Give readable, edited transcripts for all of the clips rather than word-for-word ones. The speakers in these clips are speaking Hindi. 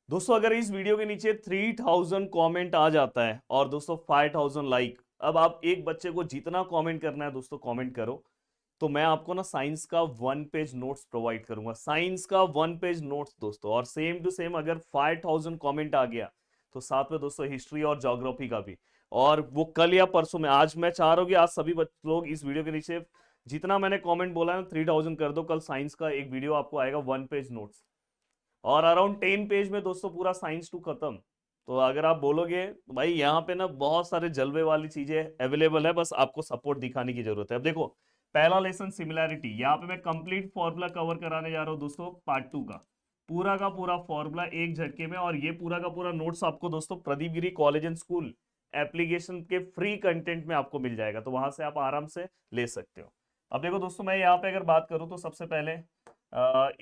दोस्तों अगर इस वीडियो के नीचे 3000 कमेंट आ जाता है और दोस्तों 5000 लाइक, अब आप एक बच्चे को जितना कमेंट करना है दोस्तों कमेंट करो, तो मैं आपको ना साइंस का 1 पेज नोट्स प्रोवाइड करूंगा। साइंस का 1 पेज नोट्स दोस्तों, और सेम टू सेम अगर 5000 कमेंट आ गया तो साथ में दोस्तों हिस्ट्री और ज्योग्राफी का भी। और वो कल या परसों में, आज मैं चाह रहा हूँ कि आज सभी लोग इस वीडियो के नीचे जितना मैंने कमेंट बोला है 3000 कर दो। कल साइंस का एक वीडियो आपको आएगा 1 पेज नोट्स, और अराउंड 10 पेज में दोस्तों पूरा साइंस टू खत्म। तो अगर आप बोलोगे तो भाई यहाँ पे ना बहुत सारे जलवे वाली चीजें अवेलेबल है, बस आपको सपोर्ट दिखाने की जरूरत है। अब देखो, पहला लेसन सिमिलैरिटी, यहाँ पे मैं कंप्लीट फॉर्मूला कवर कराने जा रहा हूँ दोस्तों, पार्ट 2 का पूरा फॉर्मूला एक झटके में। और ये पूरा का पूरा नोट्स आपको दोस्तों प्रदीप गिरी कॉलेज एंड स्कूल एप्लीकेशन के फ्री कंटेंट में आपको मिल जाएगा, तो वहां से आप आराम से ले सकते हो। अब देखो दोस्तों, मैं यहाँ पे अगर बात करूँ तो सबसे पहले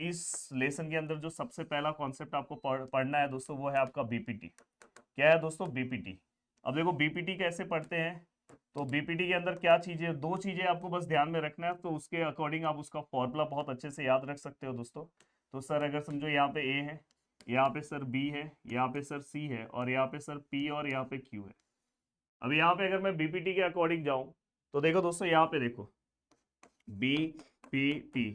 इस लेसन के अंदर जो सबसे पहला कॉन्सेप्ट आपको पढ़ना है दोस्तों, वो है आपका बीपीटी। क्या है दोस्तों? बीपीटी। अब देखो बीपीटी कैसे पढ़ते हैं, तो बीपीटी के अंदर क्या चीजें, दो चीजें आपको बस ध्यान में रखना है, तो उसके अकॉर्डिंग आप उसका फॉर्मूला बहुत अच्छे से याद रख सकते हो दोस्तों। तो सर अगर समझो यहाँ पे ए है, यहाँ पे सर बी है, यहाँ पे सर सी है, और यहाँ पे सर पी और यहाँ पे क्यू है। अब यहाँ पे अगर मैं बीपीटी के अकॉर्डिंग जाऊं, तो देखो दोस्तों यहाँ पे देखो, बी पी टी।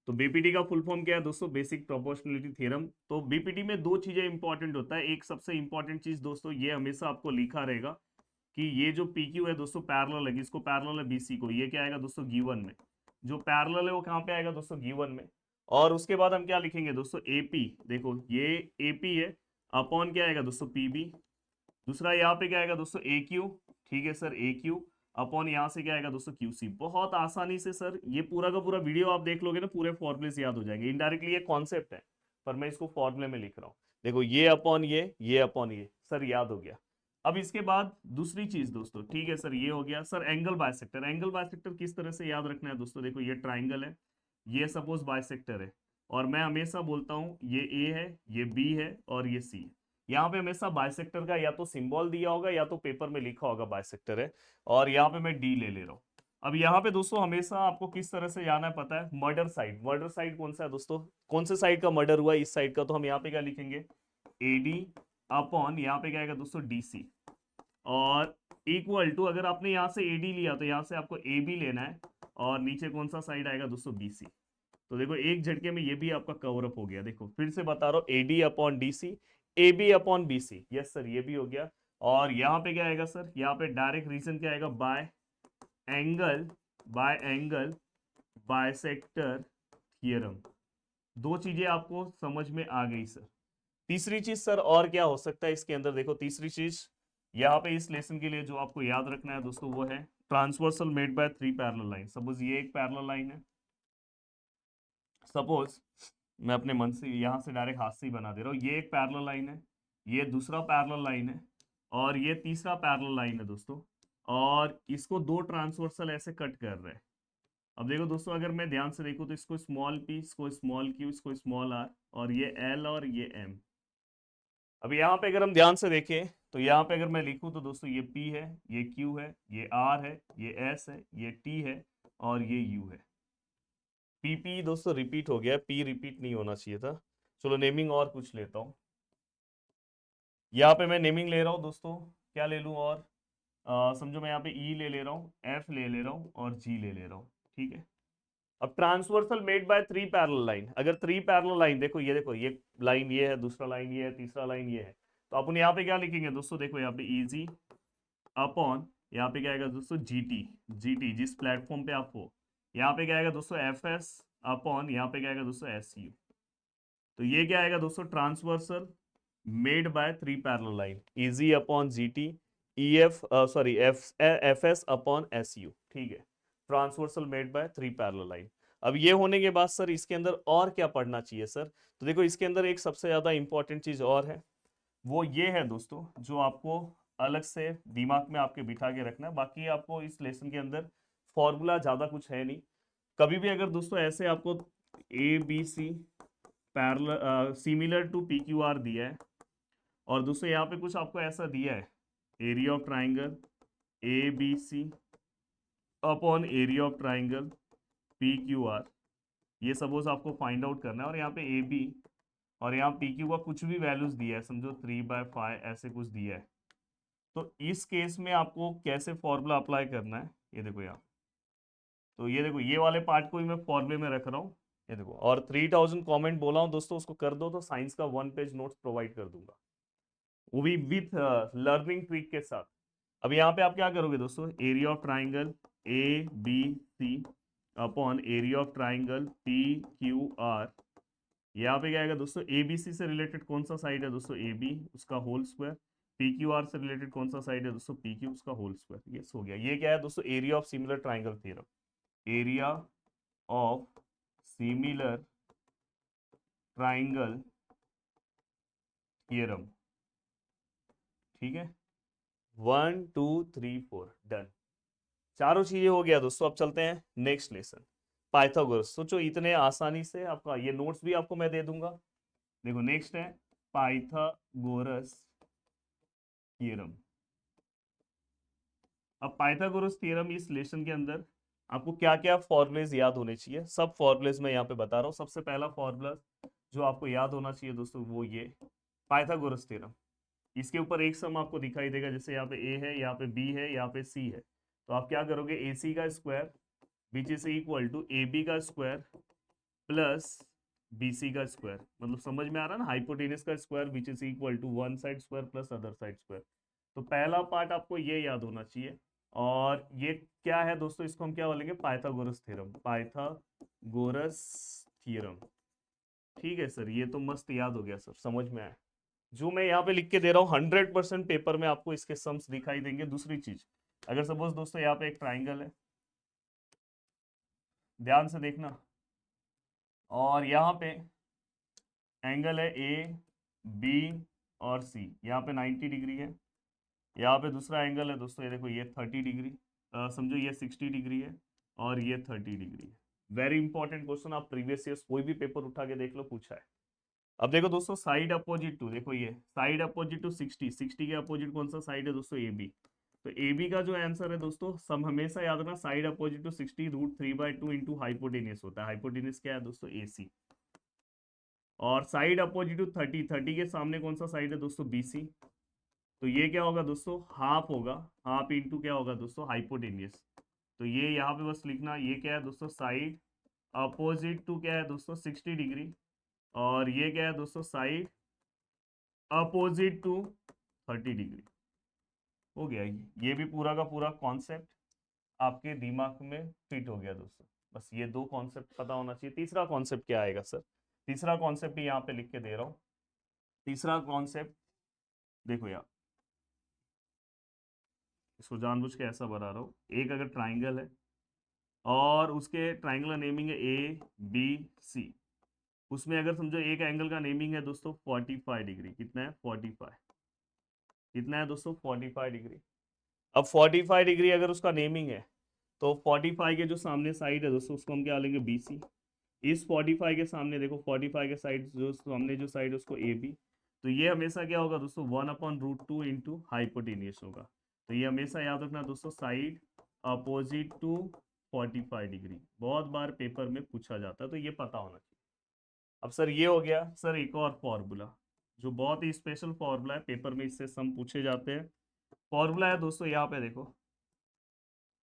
तो बीपीटी का फुल फॉर्म क्या है दोस्तों? Basic proportionality theorem. तो बीपीटी में दो चीजें इंपॉर्टेंट होता है। एक सबसे इंपॉर्टेंट चीज दोस्तों, ये हमेशा आपको लिखा रहेगा कि ये जो पीक्यू है दोस्तों पैरेलल है, किसको पैरेलल है? बीसी को। ये क्या आएगा दोस्तों? गिवन में। जो पैरेलल है वो कहाँ पे आएगा दोस्तों? गिवन में। और उसके बाद हम क्या लिखेंगे दोस्तों? एपी। देखो ये एपी है, अपॉन क्या आएगा दोस्तों? पीबी। दूसरा यहाँ पे क्या आएगा दोस्तों? ए क्यू। ठीक है सर, ए क्यू अपॉन यहाँ से क्या आएगा दोस्तों? Q C. बहुत आसानी से सर ये पूरा का पूरा वीडियो आप देख लोगे ना, पूरे फॉर्मूले से याद हो जाएंगे। इनडायरेक्टली ये कॉन्सेप्ट है, पर मैं इसको फॉर्मूले में लिख रहा हूँ। देखो ये अपॉन ये अपॉन ये, सर याद हो गया। अब इसके बाद दूसरी चीज दोस्तों, ठीक है सर, ये हो गया sir angle bisector. Angle bisector किस तरह से याद रखना है दोस्तों? देखो ये ट्राइंगल है, ये सपोज बायसेक्टर है, और मैं हमेशा बोलता हूँ ये ए है, ये बी है और ये सी है। यहाँ पे हमेशा बाइसेक्टर का या तो सिंबल दिया होगा या तो पेपर में लिखा होगा बाइसेक्टर है, और यहाँ पे मैं डी ले रहा हूँ। अब यहाँ पे दोस्तों हमेशा आपको किस तरह से जाना है पता है? Murder side. मर्डर साइड कौन सा है दोस्तों? कौन से साइड का मर्डर हुआ? इस साइड का। तो हम यहाँ पे क्या लिखेंगे? एडी अपॉन यहाँ पे क्या आएगा दोस्तों? डीसी। और इक्वल टू, अगर आपने यहाँ से एडी लिया तो यहाँ से आपको ए बी लेना है, और नीचे कौन सा साइड आएगा दोस्तों? बीसी। तो देखो एक झटके में ये भी आपका कवर अप हो गया। देखो फिर से बता रहा हूँ, AD upon DC, A B upon BC. Yes sir, ये भी हो गया। और यहाँ पे क्या आएगा सर? यहाँ पे डायरेक्ट रीजन क्या आएगा? Angle by angle bisector theorem. दो चीजें आपको समझ में आ गई सर। तीसरी चीज सर और क्या हो सकता है इसके अंदर? देखो तीसरी चीज यहाँ पे इस लेसन के लिए जो आपको याद रखना है दोस्तों, वो है transversal made by 3 parallel line. Suppose ये एक पैरेलल लाइन है, सपोज मैं अपने मन से यहाँ से डायरेक्ट हाथ से ही बना दे रहा हूँ, ये एक पैरेलल लाइन है, ये दूसरा पैरेलल लाइन है, और ये तीसरा पैरेलल लाइन है दोस्तों, और इसको दो ट्रांसवर्सल ऐसे कट कर रहे हैं। अब देखो दोस्तों, अगर मैं ध्यान से देखूँ तो इसको स्मॉल पी, इसको स्मॉल क्यू, इसको स्मॉल आर, और ये एल और ये एम। अब यहाँ पे अगर हम ध्यान से देखें तो यहाँ पे अगर मैं लिखूँ तो दोस्तों ये पी है, ये क्यू है, ये आर है, ये एस है, ये टी है, और ये यू है। पीपी दोस्तों रिपीट हो गया, पी रिपीट नहीं होना चाहिए था। चलो नेमिंग और कुछ लेता हूँ। यहाँ पे मैं नेमिंग ले रहा हूँ दोस्तों, क्या ले लूँ? और समझो मैं यहाँ पे ई ले रहा हूँ, एफ ले रहा हूँ, और जी ले रहा हूँ। ठीक है। अब transversal made by 3 parallel line, अगर 3 पैरेलल लाइन, देखो ये लाइन ये है, दूसरा लाइन ये है, तीसरा लाइन ये है, तो अपन यहाँ पे क्या लिखेंगे दोस्तों? देखो यहाँ पे इजी अपॉन, यहाँ पे क्या आएगा दोस्तों? जीटी। जीटी जिस प्लेटफॉर्म पे आप हो। यहाँ पे क्या आएगा दोस्तों? एफ एस अपॉन, यहाँ पे क्या आएगा दोस्तों? S U. तो ये क्या आएगा दोस्तों? Transversal made by 3 parallel line, easy upon GT, E F sorry F S upon S U. ठीक है, transversal made by 3 parallel line. अब ये होने के बाद सर इसके अंदर और क्या पढ़ना चाहिए सर? तो देखो इसके अंदर एक सबसे ज्यादा इंपॉर्टेंट चीज और है, वो ये है दोस्तों, जो आपको अलग से दिमाग में आपके बिठा के रखना है। बाकी आपको इस लेसन के अंदर फॉर्मूला ज्यादा कुछ है नहीं। कभी भी अगर दोस्तों ऐसे आपको A B C parallel similar to P Q R दिया है, और दोस्तों यहाँ पे कुछ आपको ऐसा दिया है, area of triangle A B C upon area of triangle P Q R, ये सपोज आपको फाइंड आउट करना है। और यहाँ पे ए बी और यहाँ पी क्यू का कुछ भी वैल्यूज दिया है, समझो 3/5 ऐसे कुछ दिया है, तो इस केस में आपको कैसे फॉर्मूला अप्लाई करना है, ये देखो यहाँ। तो ये देखो, ये वाले पार्ट को ही मैं फॉर्मूले में रख रहा हूँ, ये देखो। और 3000 कमेंट बोला हूँ दोस्तों, उसको कर दो तो साइंस का 1 पेज नोट्स प्रोवाइड कर दूंगा, वो भी विथ लर्निंग ट्रिक के साथ। अब यहाँ पे आप क्या करोगे दोस्तों, area of triangle A B C upon area of triangle P Q R. यहाँ पे क्या आएगा दोस्तों, ए बी सी से रिलेटेड कौन सा साइड है दोस्तों, ए बी, उसका whole square. P Q R से रिलेटेड कौन सा साइड है दोस्तों, पी क्यू, उसका होल स्क्वायर। ये हो गया। ये क्या है दोस्तों, area of similar triangle theorem, area of similar triangle theorem. ठीक है, 1 2 3 4 डन। चारों चीजें हो गया दोस्तों। अब चलते हैं नेक्स्ट लेसन, पाइथागोरस। सोचो इतने आसानी से आपका ये नोट्स भी आपको मैं दे दूंगा। देखो नेक्स्ट है पाइथागोरस थ्योरम। अब पाइथागोरस थ्योरम इस लेसन के अंदर आपको क्या क्या फॉर्मूलेज याद होने चाहिए, सब फॉर्मूलेज मैं यहाँ पे बता रहा हूँ। सबसे पहला फॉर्मूला जो आपको याद होना चाहिए दोस्तों, वो ये पाइथागोरस थ्योरम। इसके ऊपर एक सम आपको दिखाई देगा, जैसे यहाँ पे ए है, यहाँ पे बी है, यहाँ पे सी है। तो आप क्या करोगे, ए सी का square which is equal to A B का स्क्वायर प्लस बी सी का स्क्वायर। मतलब समझ में आ रहा है ना, हाइपोटेनस का square which is equal to one side square plus other side square. तो पहला पार्ट आपको ये याद होना चाहिए। और ये क्या है दोस्तों, इसको हम क्या बोलेंगे, पाइथागोरस थ्योरम, पाइथागोरस थ्योरम। ठीक है सर, ये तो मस्त याद हो गया सर, समझ में आया। जो मैं यहाँ पे लिख के दे रहा हूँ 100% पेपर में आपको इसके सम्स दिखाई देंगे। दूसरी चीज, अगर सपोज दोस्तों यहाँ पे एक ट्राइंगल है, ध्यान से देखना, और यहाँ पे एंगल है ए बी और सी, यहाँ पे 90 डिग्री है। यहाँ पे दूसरा एंगल है दोस्तों, ये देखो, ये 30 डिग्री, समझो ये 60 डिग्री है और ये 30 डिग्री है। वेरी इंपॉर्टेंट क्वेश्चन, आप प्रीवियस ईयर कोई भी पेपर उठा के देख लो, पूछा है। अब देखो दोस्तों, साइड अपोजिट टू, देखो ये साइड अपोजिट टू 60, 60 के अपोजिट कौन सा साइड है दोस्तों, ए बी। तो ए बी का जो आंसर है दोस्तों, सब हमेशा याद रखना, side opposite to 60 √3/2 into hypotenuse होता है। हाइपोटेनियस क्या है दोस्तों, ए सी। और साइड अपोजिट टू 30, 30 के सामने कौन सा साइड है दोस्तों, बी सी। तो ये क्या होगा दोस्तों, हाफ होगा, हाफ इंटू क्या होगा दोस्तों, हाइपोटेनियस। तो ये यहाँ पे बस लिखना, ये क्या है दोस्तों, साइड अपोजिट टू क्या है दोस्तों, 60 डिग्री। और ये क्या है दोस्तों, साइड अपोजिट टू 30 डिग्री। हो गया, ये भी पूरा का पूरा कॉन्सेप्ट आपके दिमाग में फिट हो गया दोस्तों। बस ये दो कॉन्सेप्ट पता होना चाहिए। तीसरा कॉन्सेप्ट क्या आएगा सर, तीसरा कॉन्सेप्ट यहाँ पे लिख के दे रहा हूँ। तीसरा कॉन्सेप्ट देखो यार, इसको जानबूझ के ऐसा बना रहा हूँ। एक अगर ट्राइंगल है और उसके ट्राइंगल नेमिंग है ए बी सी, उसमें अगर समझो एक एंगल का नेमिंग है दोस्तों 45 डिग्री। कितना है, 45। कितना है दोस्तों, 45 डिग्री। अब 45 डिग्री अगर उसका नेमिंग है, तो 45 के जो सामने साइड है दोस्तों, उसको हम क्या लेंगे, बी सी। इस 45 के सामने देखो, 45 के साइड जो सामने जो साइड है उसको ए बी। तो ये हमेशा क्या होगा दोस्तों, 1/√2 इंटू हाइपोटेनियस होगा। तो ये हमेशा याद रखना दोस्तों, साइड अपोजिट टू 45 डिग्री। बहुत बार पेपर में पूछा जाता है, तो ये पता होना चाहिए। अब सर ये हो गया सर, एक और फॉर्मूला जो बहुत ही स्पेशल फॉर्मूला है, पेपर में इससे सम पूछे जाते हैं। फॉर्मूला है दोस्तों, यहाँ पे देखो,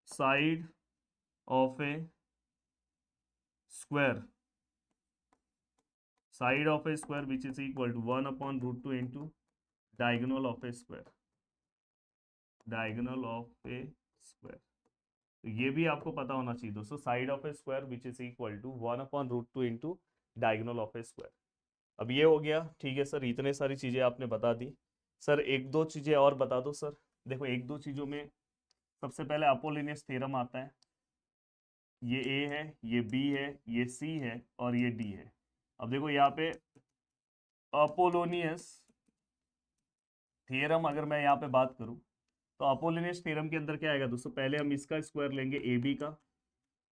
side of a square, side of a square which is equal to 1/√2 into diagonal of a square, diagonal of a square. तो ये भी आपको पता होना चाहिए दोस्तों, side of a square which is equal to 1/√2 into diagonal of a square. अब ये हो गया, ठीक है सर, इतने सारी चीजें आपने बता दी। सर एक दो चीजें और बता दो सर। देखो एक दो चीजों में सबसे पहले अपोलिनियस थ्योरम आता है। ये ए है, ये बी है, ये सी है और ये डी है। अब देखो यहाँ पे अपोलोनियस थ्योरम अगर मैं यहाँ पे बात करूँ, तो अपोलिनियस थ्योरम के अंदर क्या आएगा दोस्तों, पहले हम इसका स्क्वायर लेंगे ए बी का,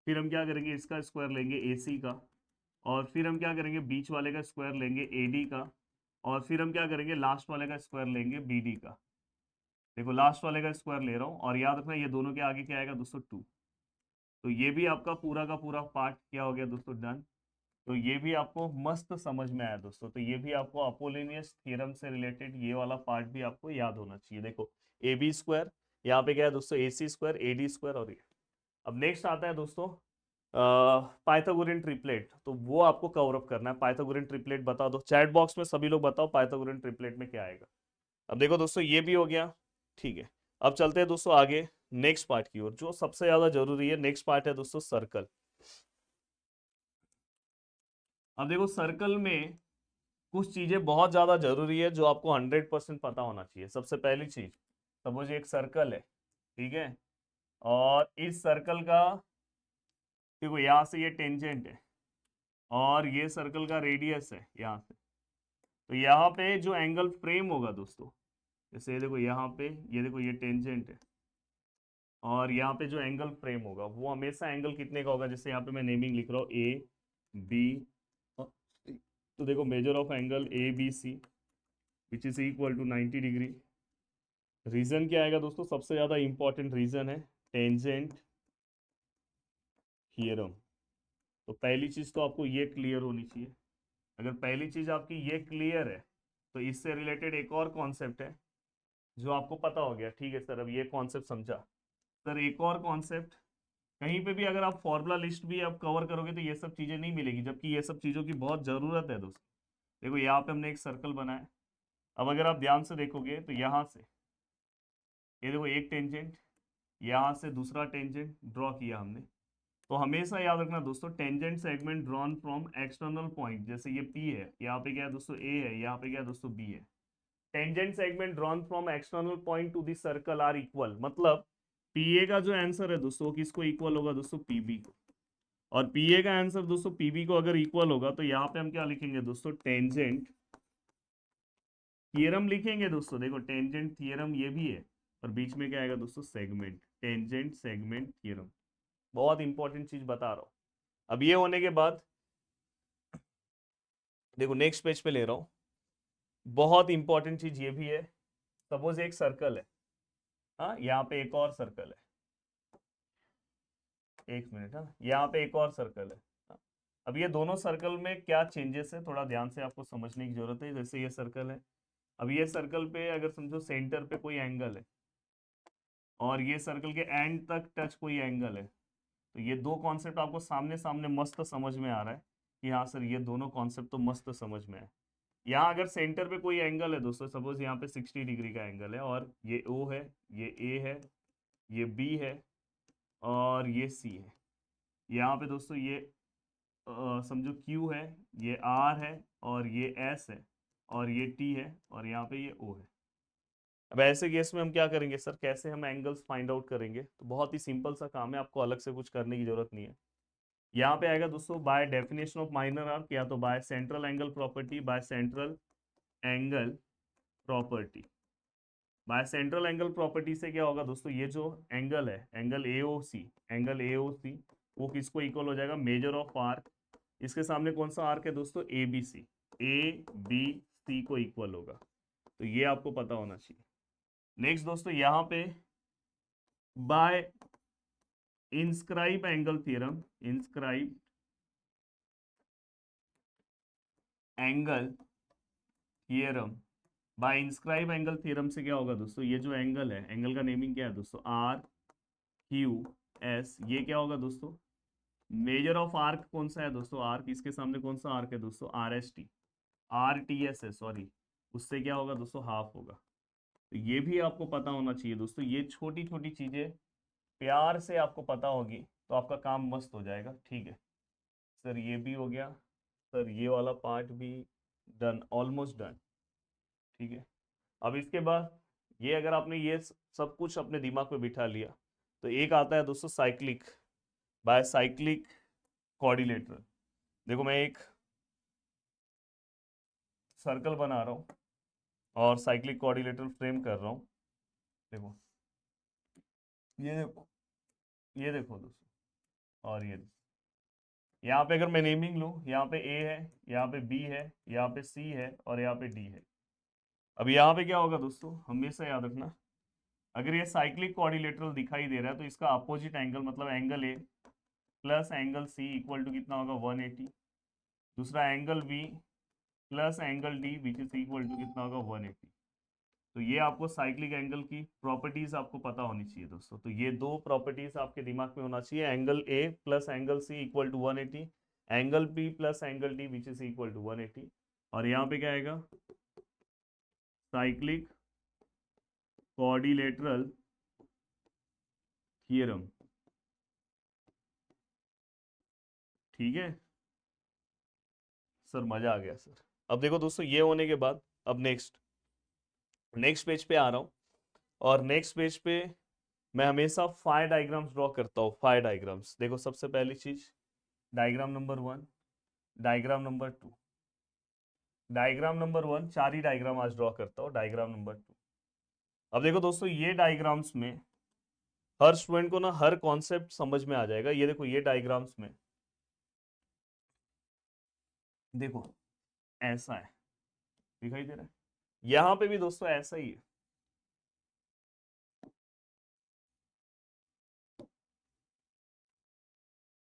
फिर हम क्या करेंगे, इसका स्क्वायर लेंगे ए सी का, और फिर हम क्या करेंगे, बीच वाले का स्क्वायर लेंगे ए डी का, और फिर हम क्या करेंगे, लास्ट वाले का स्क्वायर लेंगे बी डी का। देखो लास्ट वाले का स्क्वायर ले रहा हूँ, और याद रखना ये दोनों के आगे क्या आएगा दोस्तों, 2। तो ये भी आपका पूरा का पूरा पार्ट क्या हो गया दोस्तों, डन। तो ये भी आपको मस्त समझ में आया दोस्तों। तो ये भी आपको अपोलोनियस थ्योरम से रिलेटेड ये वाला पार्ट भी आपको याद होना चाहिए। देखो ए बी स्क्वायर, यहाँ पे क्या है दोस्तों, ए सी स्क्वायर, ए डी स्क्वायर और ये। अब नेक्स्ट आता है दोस्तों पाइथागोरियन ट्रिपलेट। तो वो आपको कवर अप करना है। पाइथागोरियन ट्रिपलेट बता दो, चैट बॉक्स में सभी लोग बताओ पाइथागोरियन ट्रिपलेट में क्या आएगा। अब देखो दोस्तों ये भी हो गया, ठीक है। अब चलते हैं दोस्तों आगे नेक्स्ट पार्ट की ओर, जो सबसे ज्यादा जरूरी है। नेक्स्ट पार्ट है दोस्तों सर्कल। अब देखो सर्कल में कुछ चीजें बहुत ज्यादा जरूरी है जो आपको 100% पता होना चाहिए। सबसे पहली चीज, सपोज एक सर्कल है, ठीक है, और इस सर्कल का देखो यहाँ से ये टेंजेंट है और ये सर्कल का रेडियस है यहाँ से। तो यहाँ पे जो एंगल फ्रेम होगा दोस्तों, जैसे देखो यहाँ पे ये देखो ये टेंजेंट है और यहाँ पे जो एंगल फ्रेम होगा वो हमेशा एंगल कितने का होगा। जैसे यहाँ पे मैं नेमिंग लिख रहा हूँ ए बी, तो देखो measure of angle A B C which is equal to 90 degree. Reason क्या आएगा दोस्तों, सबसे ज्यादा इंपॉर्टेंट रीजन है टेंजेंट थियरम। तो पहली चीज तो आपको ये क्लियर होनी चाहिए। अगर पहली चीज आपकी ये क्लियर है तो इससे रिलेटेड एक और कॉन्सेप्ट है जो आपको पता हो गया। ठीक है सर, अब ये कॉन्सेप्ट समझा। सर एक और कॉन्सेप्ट, कहीं पे भी अगर आप फॉर्मूला लिस्ट भी आप कवर करोगे तो ये सब चीजें नहीं मिलेगी, जबकि ये सब चीजों की बहुत जरूरत है दोस्तों। देखो यहाँ पे हमने एक सर्कल बनाया। अब अगर आप ध्यान से देखोगे तो यहाँ से ये देखो एक टेंजेंट, यहाँ से दूसरा टेंजेंट ड्रॉ किया हमने। तो हमेशा याद रखना दोस्तों, tangent segment drawn from external point, जैसे ये P है, यहाँ पे क्या है दोस्तों A है, यहाँ पे क्या है दोस्तों B है। Tangent segment drawn from external point to the circle are equal, मतलब PA का जो आंसर है दोस्तों वो किसको इक्वल होगा दोस्तों, PB को। और PA का आंसर दोस्तों PB को अगर इक्वल होगा तो यहाँ पे हम क्या लिखेंगे दोस्तों, टेंजेंट थियरम लिखेंगे दोस्तों। देखो टेंजेंट थियरम ये भी है और बीच में क्या आएगा दोस्तों, सेगमेंट, टेंजेंट सेगमेंट थियरम। बहुत इंपॉर्टेंट चीज बता रहा हूं। अब ये होने के बाद देखो नेक्स्ट पेज पे ले रहा हूं, बहुत इंपॉर्टेंट चीज ये भी है। सपोज एक सर्कल है, हाँ यहाँ पे एक और सर्कल है, एक मिनट, हाँ यहाँ पे एक और सर्कल है। हाँ? अब ये दोनों सर्कल में क्या चेंजेस है थोड़ा ध्यान से आपको समझने की जरूरत है। जैसे ये सर्कल है, अब ये सर्कल पे अगर समझो सेंटर पे कोई एंगल है और ये सर्कल के एंड तक टच कोई एंगल है, तो ये दो कॉन्सेप्ट आपको सामने सामने मस्त समझ में आ रहा है कि हाँ सर ये दोनों कॉन्सेप्ट तो मस्त समझ में है। यहाँ अगर सेंटर पे कोई एंगल है दोस्तों, सपोज यहाँ पे 60 डिग्री का एंगल है और ये O है, ये A है, ये B है और ये C है। यहाँ पे दोस्तों ये समझो Q है, ये R है और ये S है और ये T है और यहाँ पे ये O है। अब ऐसे केस में हम क्या करेंगे सर, कैसे हम एंगल्स फाइंड आउट करेंगे, तो बहुत ही सिंपल सा काम है, आपको अलग से कुछ करने की जरूरत नहीं है। यहाँ पे आएगा दोस्तों by definition of minor arc, या तो by central angle property, by central angle property. By central angle property से क्या होगा दोस्तों, ये जो एंगल है एंगल AOC, एंगल AOC वो किसको इक्वल हो जाएगा, मेजर ऑफ आर्क। इसके सामने कौन सा आर्क है दोस्तों, ABC, ABC को इक्वल होगा। तो ये आपको पता होना चाहिए। नेक्स्ट दोस्तों यहाँ पे by inscribe angle theorem, inscribe angle theorem, by inscribe angle theorem से क्या होगा दोस्तों, ये जो एंगल है, एंगल का नेमिंग क्या है दोस्तों, RQS, ये क्या होगा दोस्तों, मेजर ऑफ आर्क कौन सा है दोस्तों, आर्क, इसके सामने कौन सा आर्क है दोस्तों, RTS है सॉरी, उससे क्या होगा दोस्तों, हाफ होगा। तो ये भी आपको पता होना चाहिए दोस्तों। ये छोटी छोटी चीजें प्यार से आपको पता होगी तो आपका काम मस्त हो जाएगा। ठीक है सर, ये भी हो गया सर, ये वाला पार्ट भी डन, ऑलमोस्ट डन। ठीक है, अब इसके बाद ये अगर आपने ये सब कुछ अपने दिमाग पे बिठा लिया तो एक आता है दोस्तों साइक्लिक, बाय साइक्लिक कोऑर्डिनेटर। देखो मैं एक सर्कल बना रहा हूँ और साइक्लिक कोऑर्डिनेटर फ्रेम कर रहा हूँ। देखो ये देखो, ये देखो दोस्तों, और ये यहाँ पे अगर मैं नेमिंग लूँ, यहाँ पे A है, यहाँ पे B है, यहाँ पे C है और यहाँ पे D है। अब यहाँ पे क्या होगा दोस्तों, हमेशा याद रखना, अगर ये साइक्लिक कोऑर्डिनेटर दिखाई दे रहा है तो इसका अपोजिट एंगल, मतलब angle A plus angle C equal to कितना होगा, 180। दूसरा angle B plus angle D which is equal to कितना होगा 180। तो ये आपको साइक्लिक एंगल की प्रॉपर्टीज आपको पता होनी चाहिए दोस्तों। तो ये दो प्रॉपर्टीज आपके दिमाग में होना चाहिए, angle A plus angle C equal to 180, angle B plus angle D which is equal to 180। और यहाँ पे क्या आएगा, साइक्लिक क्वाड्रिलेटरल थियरम। ठीक है सर, मजा आ गया सर। अब देखो दोस्तों, ये होने के बाद अब नेक्स्ट पेज पे आ रहा हूँ। और नेक्स्ट पेज पे मैं हमेशा फायर डायग्राम्स ड्रॉ करता हूँ। फायर डायग्राम्स देखो, सबसे पहली चीज diagram number 1, diagram number 2, diagram number 1 चार ही डायग्राम आज ड्रॉ करता हूँ, डायग्राम नंबर 2। अब देखो दोस्तों, ये डायग्राम्स में हर स्टूडेंट को ना हर कॉन्सेप्ट समझ में आ जाएगा। ये देखो, ये डायग्राम्स में देखो ऐसा है, दिखाई दे रहा है। यहां पे भी दोस्तों ऐसा ही है।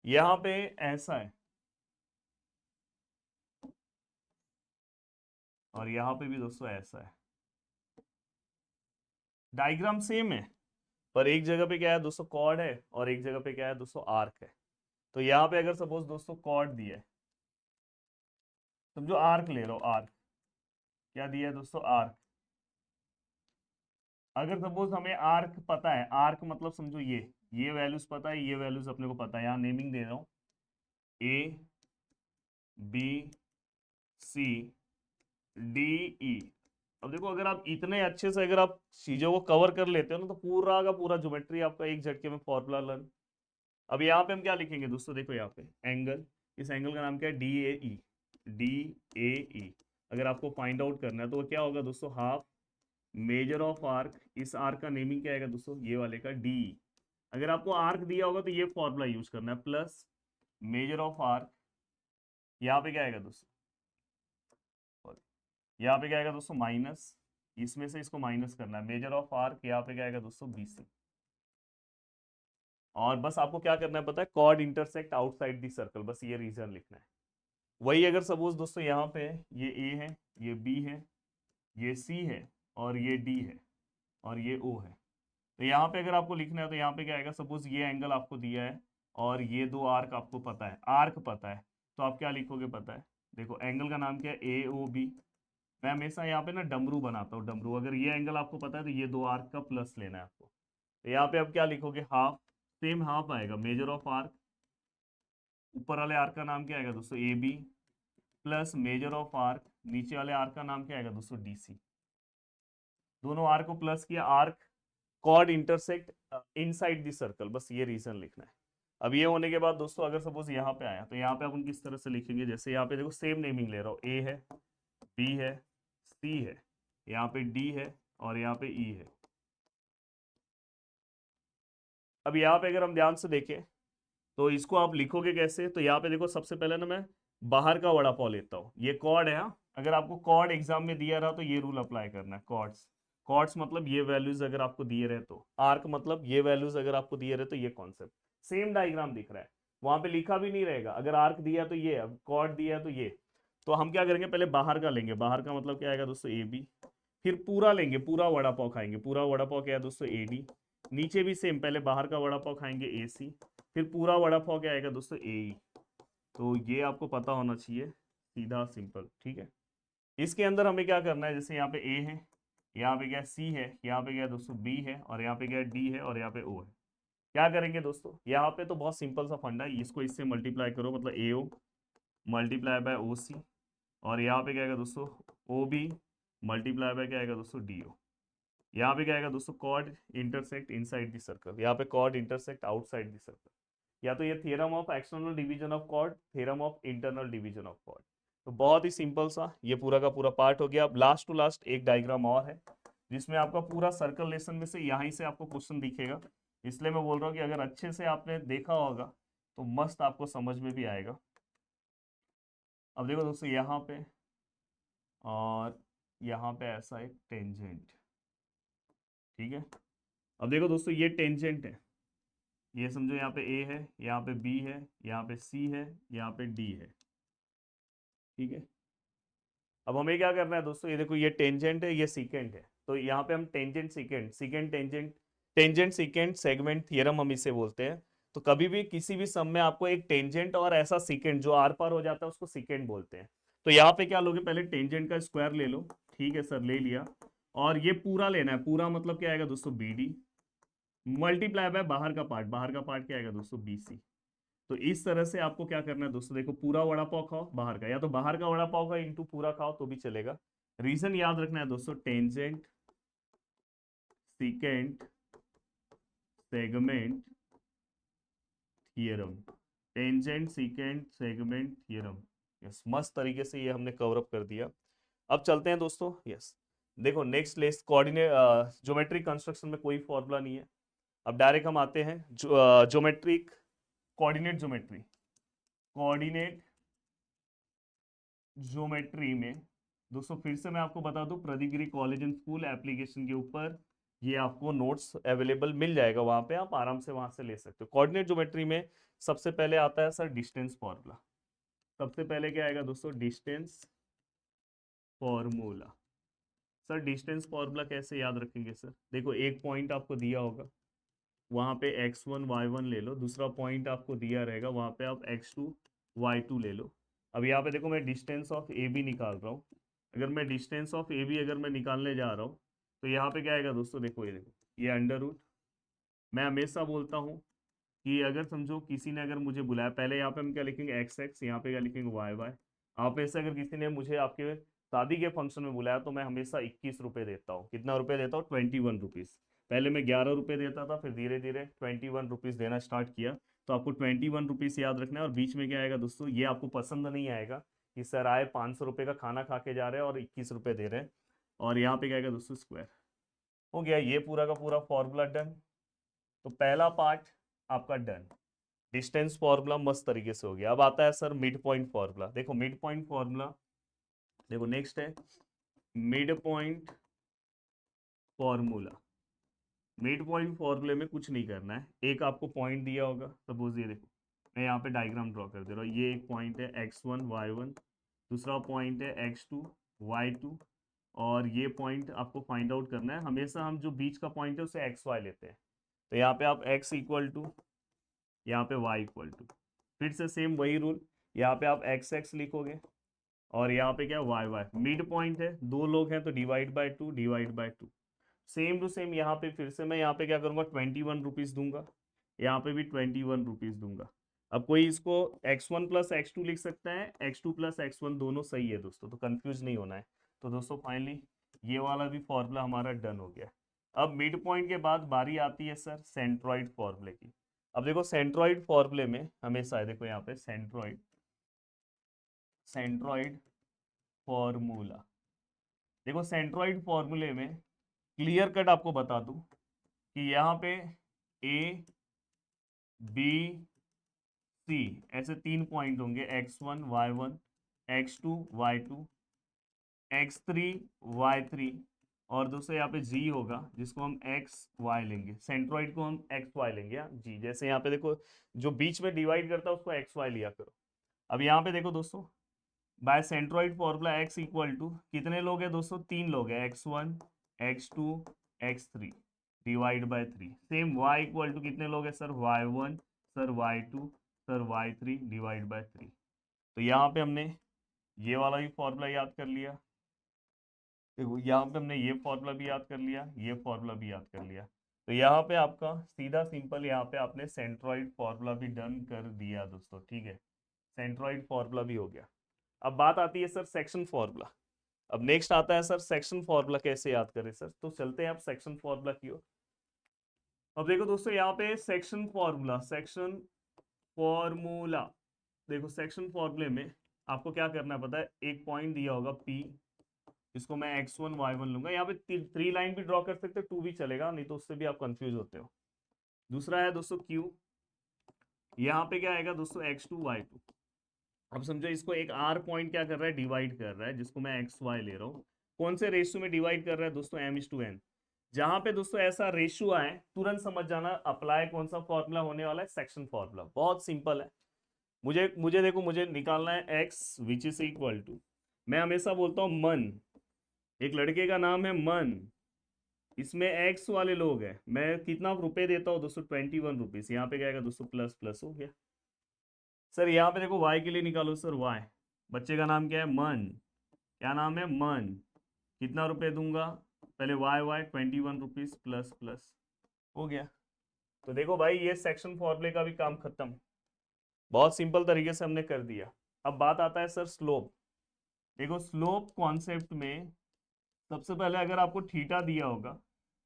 यहां पे ऐसा है, और यहां पे भी दोस्तों ऐसा है। डायग्राम सेम है, पर एक जगह पे क्या है दोस्तों, कॉर्ड है, और एक जगह पे क्या है दोस्तों, आर्क है। तो यहाँ पे अगर सपोज दोस्तों कॉर्ड दिया है, समझो आर्क ले लो, आर्क क्या दिया है दोस्तों, आर्क। अगर सपोज हमें आर्क पता है, आर्क मतलब समझो ये वैल्यूज पता है, ये वैल्यूज अपने को पता है। यहाँ नेमिंग दे रहा हूँ, ए बी सी डी ई। अब देखो, अगर आप इतने अच्छे से अगर आप चीजों को कवर कर लेते हो ना, तो पूरा का पूरा ज्योमेट्री आपका एक झटके में फॉर्मूला लर्न। अब यहाँ पे हम क्या लिखेंगे दोस्तों, देखो यहाँ पे एंगल, इस एंगल का नाम क्या है, D A E, D A ई। अगर आपको फाइंड आउट करना है तो वो क्या होगा दोस्तों, हाफ मेजर ऑफ आर्क। इस आर्क का नेमिंग क्या आएगा दोस्तों, ये वाले का डी। अगर आपको आर्क दिया होगा तो ये फॉर्मूला यूज करना है, प्लस मेजर ऑफ आर्क। यहाँ पे क्या आएगा दोस्तों, यहाँ पे क्या आएगा दोस्तों, माइनस, इसमें से इसको माइनस करना है, मेजर ऑफ आर्क। यहाँ पे क्या आएगा दोस्तों, BC। और बस आपको क्या करना है पता है, chord intersect outside the circle, बस ये रीजन लिखना है। वही अगर सपोज दोस्तों यहाँ पे ये A है, ये B है, ये C है, और ये D है, और ये O है। तो यहाँ पे अगर आपको लिखना है तो यहाँ पे क्या आएगा, सपोज ये एंगल आपको दिया है, और ये दो आर्क आपको पता है, आर्क पता है, तो आप क्या लिखोगे पता है, देखो एंगल का नाम क्या है, AOB। मैं हमेशा यहाँ पे ना डमरू बनाता हूँ, डमरू। अगर ये एंगल आपको पता है तो ये दो आर्क का प्लस लेना है आपको। तो यहाँ पे आप क्या लिखोगे, हाफ, सेम हाफ आएगा, मेजर ऑफ आर्क। ऊपर वाले आर्क का नाम क्या आएगा दोस्तों, AB, plus measure of arc. नीचे वाले आर्क का नाम क्या आएगा दोस्तों, DC। दोनों आर्क को प्लस किया, arc chord intersect inside the circle, बस ये रीजन लिखना है। अब ये होने के बाद दोस्तों, अगर सपोज यहाँ पे आया तो यहाँ पे अपन किस तरह से लिखेंगे, जैसे यहाँ पे देखो सेम नेमिंग ले रहा हूँ, A है, B है, C है, यहाँ पे D है, और यहाँ पे E है। अब यहाँ पे अगर हम ध्यान से देखें तो इसको आप लिखोगे कैसे, तो यहाँ पे देखो सबसे पहले ना मैं बाहर का वड़ा पाव लेता हूँ, ये कॉर्ड है। हाँ, अगर आपको कॉर्ड एग्जाम में दिया रहा तो ये रूल अप्लाई करना है, कॉर्ड्स। कॉर्ड्स मतलब ये वैल्यूज अगर आपको दिए रहे तो, आर्क मतलब ये वैल्यूज अगर आपको दिए रहे तो ये कॉन्सेप्ट। सेम डायग्राम दिख रहा है, वहां पे लिखा भी नहीं रहेगा। अगर आर्क दिया तो ये, अब कॉर्ड दिया तो ये। तो हम क्या करेंगे, पहले बाहर का लेंगे। बाहर का मतलब क्या आएगा दोस्तों, AB। फिर पूरा लेंगे, पूरा वड़ा पाव खाएंगे। पूरा वड़ा पाव क्या है दोस्तों, AD। नीचे भी सेम, पहले बाहर का वड़ा पाव खाएंगे, AC। फिर पूरा वड़ा पाव क्या आएगा दोस्तों, AE। तो ये आपको पता होना चाहिए, सीधा सिंपल। ठीक है, इसके अंदर हमें क्या करना है, जैसे यहाँ पे A है, यहाँ पे क्या C है, यहाँ पे क्या है दोस्तों B है, और यहाँ पे क्या है D है, और यहाँ पे O है। क्या करेंगे दोस्तों, यहाँ पे तो बहुत सिंपल सा फंडा है, इसको इससे मल्टीप्लाई करो, मतलब AO मल्टीप्लाई बाय OC, और यहाँ पे क्या आएगा दोस्तों, OB मल्टीप्लाई बाय क्या आएगा दोस्तों, DO। यहाँ पे क्या आएगा दोस्तों, chord intersect inside the circle, यहाँ पे chord intersect outside the circle. या तो ये theorem of external division of chord, theorem of internal division of chord. तो बहुत ही सिंपल सा ये पूरा का पूरा पार्ट हो गया। अब लास्ट टू लास्ट एक डायग्राम और है, जिसमें आपका पूरा सर्कल लेसन में से यहीं से आपको क्वेश्चन दिखेगा। इसलिए मैं बोल रहा हूँ कि अगर अच्छे से आपने देखा होगा तो मस्त आपको समझ में भी आएगा। अब देखो दोस्तों, यहाँ पे और यहाँ पे ऐसा एक टेंजेंट। ठीक है, अब देखो दोस्तों, ये टेंजेंट है, ये समझो यहाँ पे A है, यहाँ पे B है, यहाँ पे C है, यहाँ पे D है। ठीक है। अब हमें क्या करना है दोस्तों, ये देखो ये टेंजेंट है, ये सीकेंट है, तो यहाँ पे हम tangent secant, secant tangent, tangent secant segment theorem हम इसे बोलते हैं। तो कभी भी किसी भी सम में आपको एक टेंजेंट और ऐसा सीकेंट जो आर पार हो जाता है उसको सीकेंट बोलते हैं। तो यहाँ पे क्या लोगे, पहले टेंजेंट का स्क्वायर ले लो, ठीक है सर, ले लिया। और ये पूरा लेना है, पूरा मतलब क्या आएगा दोस्तों, बी डी मल्टीप्लाई बाय बाहर का पार्ट, बाहर का पार्ट क्या आएगा दोस्तों, बी सी। तो इस तरह से आपको क्या करना है दोस्तों, देखो पूरा वड़ा पाव खाओ बाहर का, या तो बाहर का वड़ा पाव का इंटू पूरा खाओ तो भी चलेगा। रीजन याद रखना है दोस्तों, tangent secant segment theorem, tangent secant segment theorem. Yes, मस्त तरीके से ये हमने कवर अप कर दिया। अब चलते हैं दोस्तों, यस देखो next less coordinate geometric construction में कोई फॉर्मूला नहीं है। अब डायरेक्ट हम आते हैं geometric coordinate geometry, coordinate geometry में दोस्तों फिर से मैं आपको बता दूं, प्रदीप गिरी कॉलेज एंड स्कूल एप्लीकेशन के ऊपर ये आपको नोट्स अवेलेबल मिल जाएगा, वहां पे आप आराम से वहां से ले सकते हो। कोऑर्डिनेट ज्योमेट्री में सबसे पहले आता है सर डिस्टेंस फॉर्मूला। सबसे पहले क्या आएगा दोस्तों, distance formula. Sir distance formula कैसे याद रखेंगे सर, देखो एक पॉइंट आपको दिया होगा, वहां पे x1 y1 ले लो, दूसरा पॉइंट आपको दिया रहेगा, वहां पे आप x2 y2 ले लो। अब यहाँ पे देखो मैं डिस्टेंस ऑफ ए बी निकाल रहा हूँ, अगर मैं डिस्टेंस ऑफ ए बी अगर मैं निकालने जा रहा हूँ तो यहाँ पे क्या आएगा दोस्तों, देखो ये देखो ये अंडर रूट। मैं हमेशा बोलता हूँ कि अगर समझो किसी ने अगर मुझे बुलाया, पहले यहाँ पे हम क्या लिखेंगे एक्स एक्स, यहाँ पे क्या लिखेंगे वाई वाई। आप में से अगर किसी ने मुझे आपके शादी के फंक्शन में बुलाया तो मैं हमेशा 21 रुपये देता हूँ, कितना रुपये देता हूँ, 21 रुपीज़। पहले मैं 11 रुपये देता था, फिर धीरे धीरे 21 रुपीज़ देना स्टार्ट किया। तो आपको 21 रुपीज़ याद रखना है। और बीच में क्या आएगा दोस्तों, ये आपको पसंद नहीं आएगा कि सर आए 500 रुपये का खाना खा के जा रहे हैं और 21 रुपये दे रहे हैं। और यहाँ पे क्या आएगा दोस्तों, स्क्वायर। हो गया ये पूरा का पूरा फॉर्मूला डन। तो पहला पार्ट आपका डन, डिस्टेंस फॉर्मूला मस्त तरीके से हो गया। अब आता है सर मिड पॉइंट फॉर्मूला। देखो मिड पॉइंट फॉर्मूला, देखो नेक्स्ट है mid point formula. Mid point फॉर्मूले में कुछ नहीं करना है, एक आपको पॉइंट दिया होगा, सपोज ये देखो मैं यहाँ पे डायग्राम ड्रॉ कर दे रहा हूँ, ये एक पॉइंट है x1 y1, दूसरा पॉइंट है x2 y2, और ये पॉइंट आपको फाइंड आउट करना है। हमेशा हम जो बीच का पॉइंट है उसे xy लेते हैं। तो यहाँ पे आप x इक्वल टू, यहाँ पे y इक्वल टू, फिर से सेम वही रूल, यहाँ पे आप एक्स एक्स लिखोगे और यहाँ पे क्या वाई वाई। मिड पॉइंट है, दो लोग हैं तो divide by two, divide by two. Same to same यहाँ पे फिर से मैं यहाँ पे क्या करूँगा, 21 रुपीज़ दूंगा, यहाँ पे भी 21 रुपीज़ दूंगा। अब कोई इसको x1 प्लस x2 लिख सकता है, x2 प्लस x1 दोनों सही है दोस्तों, तो कंफ्यूज नहीं होना है। तो दोस्तों फाइनली ये वाला भी फॉर्मूला हमारा डन हो गया। अब मिड पॉइंट के बाद बारी आती है सर सेंट्रॉइड फॉर्मूले की। अब देखो सेंट्रॉइड फॉर्मूले में हमेशा है, देखो यहाँ पे सेंट्रॉइड, सेंट्रॉइड फॉर्मूला। देखो सेंट्रॉइड फॉर्मूले में क्लियर कट आपको बता दूं कि यहाँ पे ए बी सी ऐसे तीन पॉइंट होंगे, x1 y1, x2 y2, x3 y3, और दूसरे यहाँ पे g होगा जिसको हम x y लेंगे, सेंट्रॉइड को हम x y लेंगे। जी जैसे यहाँ पे देखो जो बीच में डिवाइड करता है उसको x y लिया करो। अब यहाँ पे देखो दोस्तों, by centroid formula x equal to कितने लोग हैं दोस्तों, तीन लोग हैं, x1 x2 x3 divide by 3। Same y equal to कितने लोग हैं सर, y1 सर y2 सर y3 डिवाइड बाय 3। तो यहाँ पे हमने ये वाला भी फॉर्मूला याद कर लिया, देखो यहाँ पे हमने ये फॉर्मूला भी याद कर लिया, ये फॉर्मूला भी याद कर लिया। तो यहाँ पे आपका सीधा सिंपल यहाँ पे आपने सेंट्रॉइड फॉर्मूला भी डन कर दिया दोस्तों, ठीक है, सेंट्रॉइड फॉर्मूला भी हो गया। अब बात आती है सर सेक्शन फॉर्मूला। अब नेक्स्ट आता है सर सेक्शन फॉर्मूला कैसे याद करें सर, तो चलते हैं आप सेक्शन फॉर्मूला की ओर। अब देखो दोस्तों यहाँ पे सेक्शन फॉर्मूला, सेक्शन फॉर्मूला, देखो सेक्शन फॉर्मूले में आपको क्या करना है पता है, एक पॉइंट दिया होगा P, इसको मैं x1 y1 लूंगा, यहाँ पे 3 लाइन भी ड्रॉ कर सकते हो, 2 भी चलेगा, नहीं तो उससे भी आप कंफ्यूज होते हो। दूसरा है दोस्तों Q, यहाँ पे क्या आएगा दोस्तों x2 y2। अब समझो इसको एक R पॉइंट क्या कर रहा है, डिवाइड कर रहा है, जिसको मैं एक्स वाई ले रहा हूँ। कौन से रेशियो में डिवाइड कर रहा है दोस्तों, m/n। जहां पे दोस्तों ऐसा रेशियो आए तुरंत समझ जाना अप्लाई कौन सा फॉर्मूला होने वाला है, सेक्शन फॉर्मूला। बहुत सिंपल है, मुझे मुझे देखो, मुझे निकालना है X which is equal to, मैं हमेशा बोलता हूँ मन, एक लड़के का नाम है मन, इसमें एक्स वाले लोग हैं, मैं कितना रुपए देता हूँ दोस्तों, 21 रुपीज, यहाँ पे क्या आएगा दोस्तों, प्लस प्लस हो गया। सर यहाँ पे देखो वाई के लिए निकालो सर, वाई, बच्चे का नाम क्या है, मन, क्या नाम है, मन, कितना रुपए दूंगा, पहले Y Y 21 rupees plus plus हो गया। तो देखो भाई ये सेक्शन फॉर्मूले का भी काम खत्म, बहुत सिंपल तरीके से हमने कर दिया। अब बात आता है सर स्लोप। देखो स्लोप कॉन्सेप्ट में सबसे पहले अगर आपको थीटा दिया होगा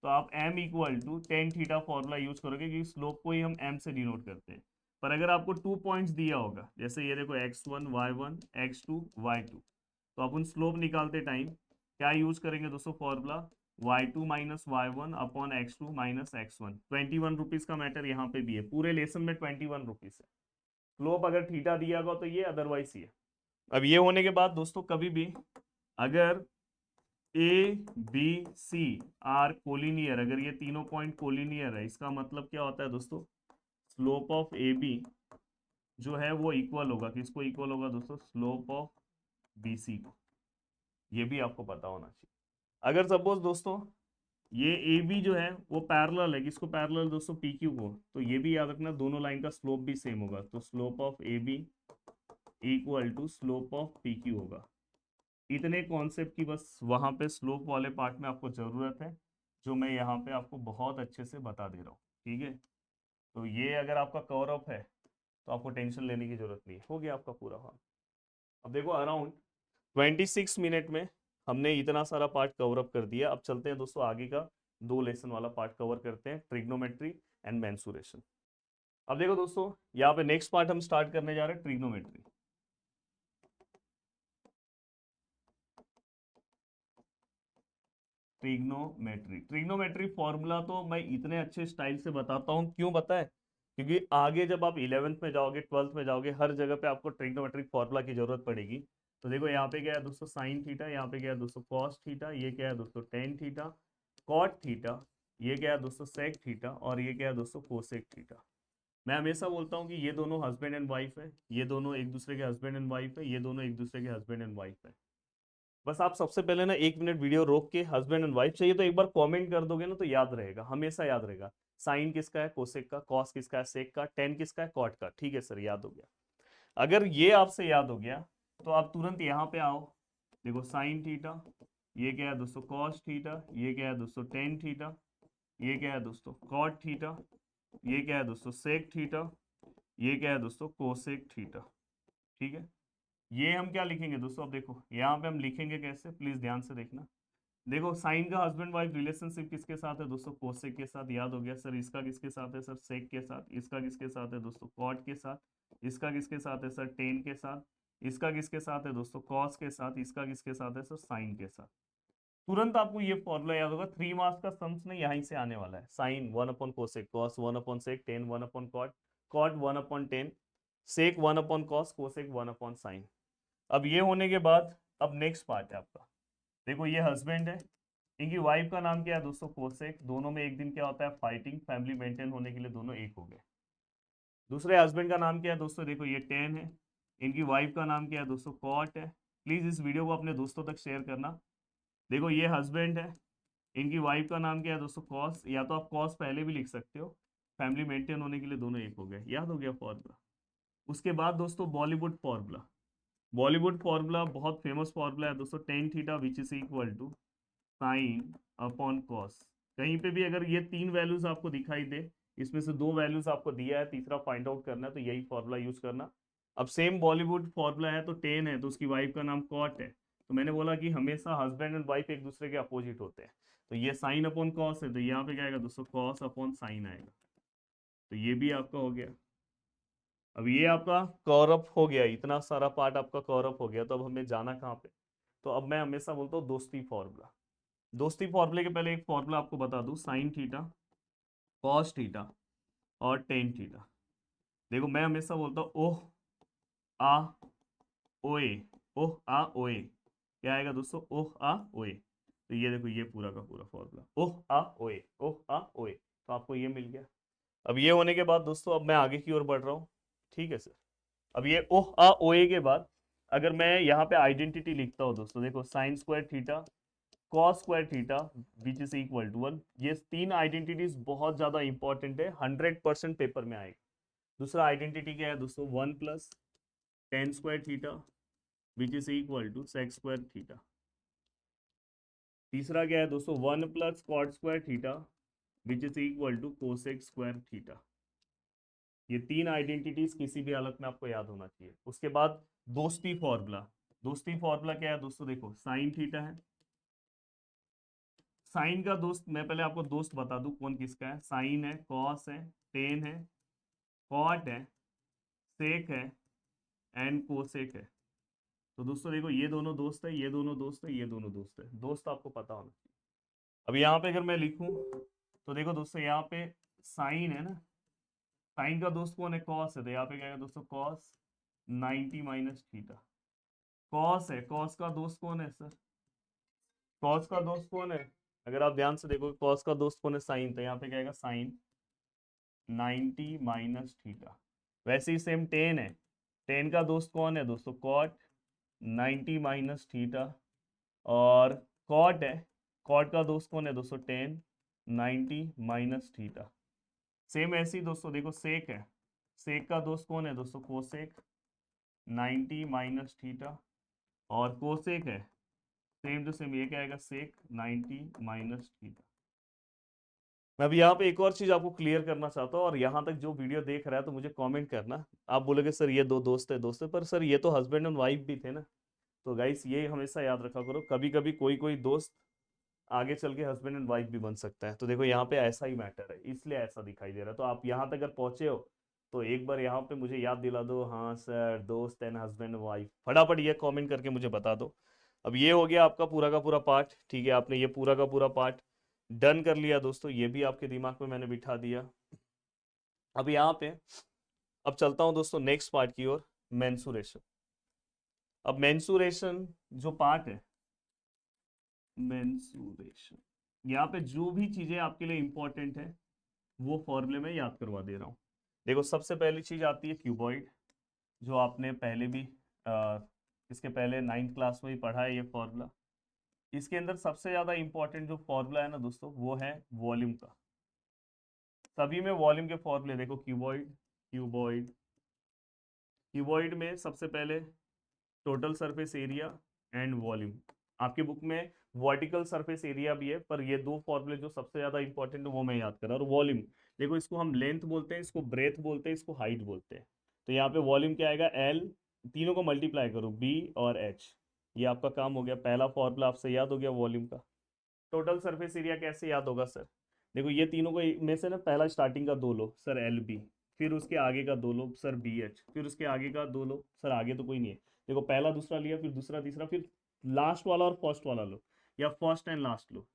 तो आप m equal to tan theta formula use करोगे, क्योंकि स्लोप को ही हम m से डिनोट करते हैं। पर अगर आपको 2 पॉइंट्स दिया होगा, जैसे ये देखो x1 y1 x2 y2, तो आप उन स्लोप निकालते टाइम क्या यूज करेंगे दोस्तों, formula y2 minus y1 upon x2 minus x1। 21 rupees का मैटर यहाँ पे भी है, पूरे लेसन में 21 रुपीज है। स्लोप अगर थीटा दिया होगा तो ये, अदरवाइज ये। अब ये होने के बाद दोस्तों कभी भी अगर A B C are collinear, अगर ये तीनों पॉइंट कोलिनियर है, इसका मतलब क्या होता है दोस्तों, स्लोप ऑफ ए बी जो है वो इक्वल होगा, किसको इक्वल होगा दोस्तों, स्लोप ऑफ बी सी को। ये भी आपको पता होना चाहिए। अगर सपोज दोस्तों ये ए बी जो है वो पैरेलल है, किसको पैरेलल दोस्तों, पी क्यू को, तो ये भी याद रखना दोनों लाइन का स्लोप भी सेम होगा, तो slope of A B equal to slope of P Q होगा। इतने कॉन्सेप्ट की बस वहां पे स्लोप वाले पार्ट में आपको जरूरत है, जो मैं यहाँ पे आपको बहुत अच्छे से बता दे रहा हूँ, ठीक है। तो ये अगर आपका कवर अप है तो आपको टेंशन लेने की जरूरत नहीं है, हो गया आपका पूरा काम। अब देखो अराउंड 26 मिनट में हमने इतना सारा पार्ट कवर अप कर दिया। अब चलते हैं दोस्तों आगे का 2 लेसन वाला पार्ट कवर करते हैं, ट्रिग्नोमेट्री एंड मेंसुरेशन। अब देखो दोस्तों यहाँ पे नेक्स्ट पार्ट हम स्टार्ट करने जा रहे हैं, ट्रिग्नोमेट्री। ट्रिग्नोमेट्री फॉर्मूला तो मैं इतने अच्छे स्टाइल से बताता हूँ, क्यों बताए, क्योंकि आगे जब आप 11th में जाओगे, 12th में जाओगे, हर जगह पे आपको ट्रिग्नोमेट्रिक फॉर्मूला की जरूरत पड़ेगी। तो देखो यहाँ पे क्या है दोस्तों, साइन थीटा, यहाँ पे क्या है दोस्तों, कॉस थीटा, ये क्या है दोस्तों, टेन थीटा, कॉट थीटा, ये क्या है दोस्तों, सेक थीटा, और ये क्या है दोस्तों, कोसेक थीटा। मैं हमेशा बोलता हूँ कि ये दोनों हस्बैंड एंड वाइफ है, ये दोनों एक दूसरे के हस्बैंड एंड वाइफ है, ये दोनों एक दूसरे के हस्बैंड एंड वाइफ है। बस आप सबसे पहले ना 1 मिनट वीडियो रोक के, हस्बैंड एंड वाइफ चाहिए तो एक बार कमेंट कर दोगे ना, तो याद रहेगा, हमेशा याद रहेगा। साइन किसका है, कोसेक का, कॉस किसका है, सेक का, टेन किसका है, कॉट का। ठीक है सर, याद हो गया। अगर ये आपसे याद हो गया तो आप तुरंत यहाँ पे आओ, देखो साइन थीटा, ये क्या है दोस्तों, कॉस थीटा, ये क्या है दोस्तों, टेन थीटा, ये क्या है दोस्तों, कॉट थीटा, ये क्या है दोस्तों, सेक थीटा, ये क्या है दोस्तों, कोसेक थीटा। ठीक है, ये हम क्या लिखेंगे दोस्तों, अब देखो यहाँ पे हम लिखेंगे कैसे, प्लीज ध्यान से देखना। देखो साइन का हस्बैंड वाइफ रिलेशनशिप किसके साथ है दोस्तों, कोसेक के साथ, याद हो गया सर। इसका किसके साथ है सर, सेक के साथ। इसका किसके साथ है दोस्तों, कॉट के साथ। इसका किसके साथ है सर, टेन के साथ। इसका किसके साथ है दोस्तों, कॉस के साथ। इसका किसके साथ है सर, साइन के साथ। तुरंत आपको ये फॉर्मूला याद होगा, 3 मार्क्स का सम्स ने यहीं से आने वाला है। Sine 1 upon cosec, cos 1 upon sec, tan 1 upon cot, cot 1 upon tan, sec 1 upon cos, cosec 1 upon sine. अब ये होने के बाद अब नेक्स्ट पार्ट है आपका। देखो ये हस्बैंड है, इनकी वाइफ का नाम क्या है दोस्तों, कोसेक। दोनों में एक दिन क्या होता है, फाइटिंग, फैमिली मेंटेन होने के लिए दोनों एक हो गए। दूसरे हस्बैंड का नाम क्या है दोस्तों, देखो ये टेन है। इनकी वाइफ का नाम क्या है दोस्तों, कॉट है। प्लीज इस वीडियो को अपने दोस्तों तक शेयर करना। देखो ये हस्बैंड है, इनकी वाइफ का नाम क्या है दोस्तों, कॉस, या तो आप कॉस पहले भी लिख सकते हो। फैमिली मेंटेन होने के लिए दोनों एक हो गए, याद हो गया फॉर्मूला। उसके बाद दोस्तों बॉलीवुड फॉर्मूला। बॉलीवुड फॉर्मूला बहुत फेमस फॉर्मूला है दोस्तों, tan theta which is equal to sine upon cos. कहीं पे भी अगर ये तीन वैल्यूज आपको दिखाई दे, इसमें से दो वैल्यूज आपको दिया है, तीसरा फाइंड आउट करना है, तो यही फॉर्मूला यूज करना। अब सेम बॉलीवुड फॉर्मूला है, तो टेन है तो उसकी वाइफ का नाम कॉट है, तो मैंने बोला कि हमेशा हस्बैंड एंड वाइफ एक दूसरे के अपोजिट होते हैं। तो ये साइन अपॉन कॉस है, तो यहाँ पे क्या आएगा दोस्तों, कॉस अपॉन साइन आएगा। तो ये भी आपका हो गया। अब ये आपका कवर अप हो गया, इतना सारा पार्ट आपका कवर अप हो गया। तो अब हमें जाना कहाँ पे, तो अब मैं हमेशा बोलता हूँ दोस्ती फॉर्मूला। दोस्ती फॉर्मूले के पहले एक फॉर्मूला आपको बता दूं, साइन थीटा, कॉस थीटा और टेन थीटा। देखो मैं हमेशा बोलता हूँ ओह आ ओए, ओह आ ओए, क्या आएगा दोस्तों, ओह आ ओए। तो ये देखो ये पूरा का पूरा फॉर्मूला, ओह आ ओए, ओह आ ओए, तो आपको ये मिल गया। अब ये होने के बाद दोस्तों अब मैं आगे की ओर बढ़ रहा हूँ, ठीक है सर। अब ये ओह आ ओ ए के बाद अगर मैं यहाँ पे आइडेंटिटी लिखता हूँ दोस्तों, देखो sine square theta cos square theta which is equal to 1, ये तीन आइडेंटिटीज बहुत ज्यादा इंपॉर्टेंट है, 100% पेपर में आएगा। दूसरा आइडेंटिटी क्या है दोस्तों, 1 plus tan square theta which is equal to sec square theta. तीसरा क्या है दोस्तों, 1 plus cot square theta which is equal to cosec square theta. ये तीन आइडेंटिटीज किसी भी हालत में आपको याद होना चाहिए। उसके बाद दोस्ती फॉर्मूला, दोस्ती फॉर्मूला क्या है दोस्तों, देखो साइन थीटा है, साइन का दोस्त मैं पहले आपको दोस्त बता दूं कौन किसका है, साइन है, कॉस है, टेन है, कॉट है, सेक है एंड कोसेक है। तो दोस्तों देखो ये दोनों दोस्त है, ये दोनों दोस्त है, ये दोनों दोस्त है, दोस्त आपको पता होना चाहिए। अब यहाँ पे अगर मैं लिखूं तो देखो दोस्तों यहाँ पे साइन है ना, साइन का दोस्त कौन है, कॉस है, तो यहाँ पे क्या है दोस्तों, कॉस 90 माइनस थीटा। कॉस है, कॉस का दोस्त कौन है सर, कॉस का दोस्त कौन है, अगर आप ध्यान से देखो कॉस का दोस्त कौन है, साइन, तो यहाँ पे क्या आएगा साइन 90 माइनस थीटा। वैसे ही सेम टेन है, टेन का दोस्त कौन है दोस्तों, कॉट 90 माइनस थीटा। और कॉट है, कॉट का दोस्त कौन है दोस्तों, टेन 90 माइनस थीटा। सेम ऐसे ही दोस्तों देखो सेक है, सेक का दोस्त कौन है दोस्तों, कोसेक 90 माइनस थीटा। और कोसेक है सेम टू सेम, ये क्या आएगा, सेक 90 माइनस थीटा। मैं अभी यहाँ पे एक और चीज आपको क्लियर करना चाहता हूँ, और यहाँ तक जो वीडियो देख रहा है तो मुझे कमेंट करना, आप बोलोगे सर ये दो दोस्त है, पर सर ये तो हस्बैंड एंड वाइफ भी थे ना। तो गाइस ये हमेशा याद रखा करो, कभी कभी कोई कोई दोस्त आगे चल के हस्बैंड एंड वाइफ भी बन सकता है। तो देखो यहाँ पे ऐसा ही मैटर है, इसलिए ऐसा दिखाई दे रहा है। तो आप यहाँ तक अगर पहुंचे हो तो एक बार यहाँ पे मुझे याद दिला दो, हाँ सर दोस्त एंड हस्बैंड वाइफ, फटाफट ये कमेंट करके मुझे बता दो। अब ये हो गया आपका पूरा का पूरा पार्ट, ठीक है, आपने ये पूरा का पूरा पार्ट डन कर लिया दोस्तों, ये भी आपके दिमाग में मैंने बिठा दिया। अब यहाँ पे अब चलता हूँ दोस्तों नेक्स्ट पार्ट की ओर, मेंसुरेशन। अब मेंसुरेशन जो पार्ट है, मेंसुरेशन, यहाँ पे जो भी चीजें आपके लिए इंपॉर्टेंट है वो फॉर्मूले में याद करवा दे रहा हूँ। देखो सबसे पहली चीज आती है क्यूबॉइड, जो आपने पहले भी इसके पहले 9th क्लास में ही पढ़ा है ये फॉर्मूला। इसके अंदर सबसे ज्यादा इंपॉर्टेंट जो फॉर्मूला है ना दोस्तों, वो है वॉल्यूम का। सभी में वॉल्यूम के फॉर्मूले देखो, क्यूबॉइड क्यूबॉइड क्यूबॉइड में सबसे पहले total surface area and volume. आपकी बुक में वर्टिकल सरफेस एरिया भी है, पर ये दो फॉर्मूले जो सबसे ज्यादा इंपॉर्टेंट है वो मैं याद कर रहा हूँ। और वॉल्यूम देखो, इसको हम लेंथ बोलते हैं, इसको ब्रेथ बोलते हैं, इसको हाइट बोलते हैं। तो यहाँ पे वॉल्यूम क्या आएगा, एल, तीनों को मल्टीप्लाई करो, बी और एच, ये आपका काम हो गया। पहला फॉर्मूला आपसे याद हो गया वॉल्यूम का। टोटल सरफेस एरिया कैसे याद होगा सर, देखो ये तीनों को में से ना पहला स्टार्टिंग का दो लो सर, एल बी, फिर उसके आगे का दो लो सर, बी एच, फिर उसके आगे का दो लो सर, आगे तो कोई नहीं है, देखो पहला दूसरा लिया, फिर दूसरा तीसरा, फिर लास्ट वाला और फर्स्ट वाला लो, या फर्स्ट एंड लास्ट लो।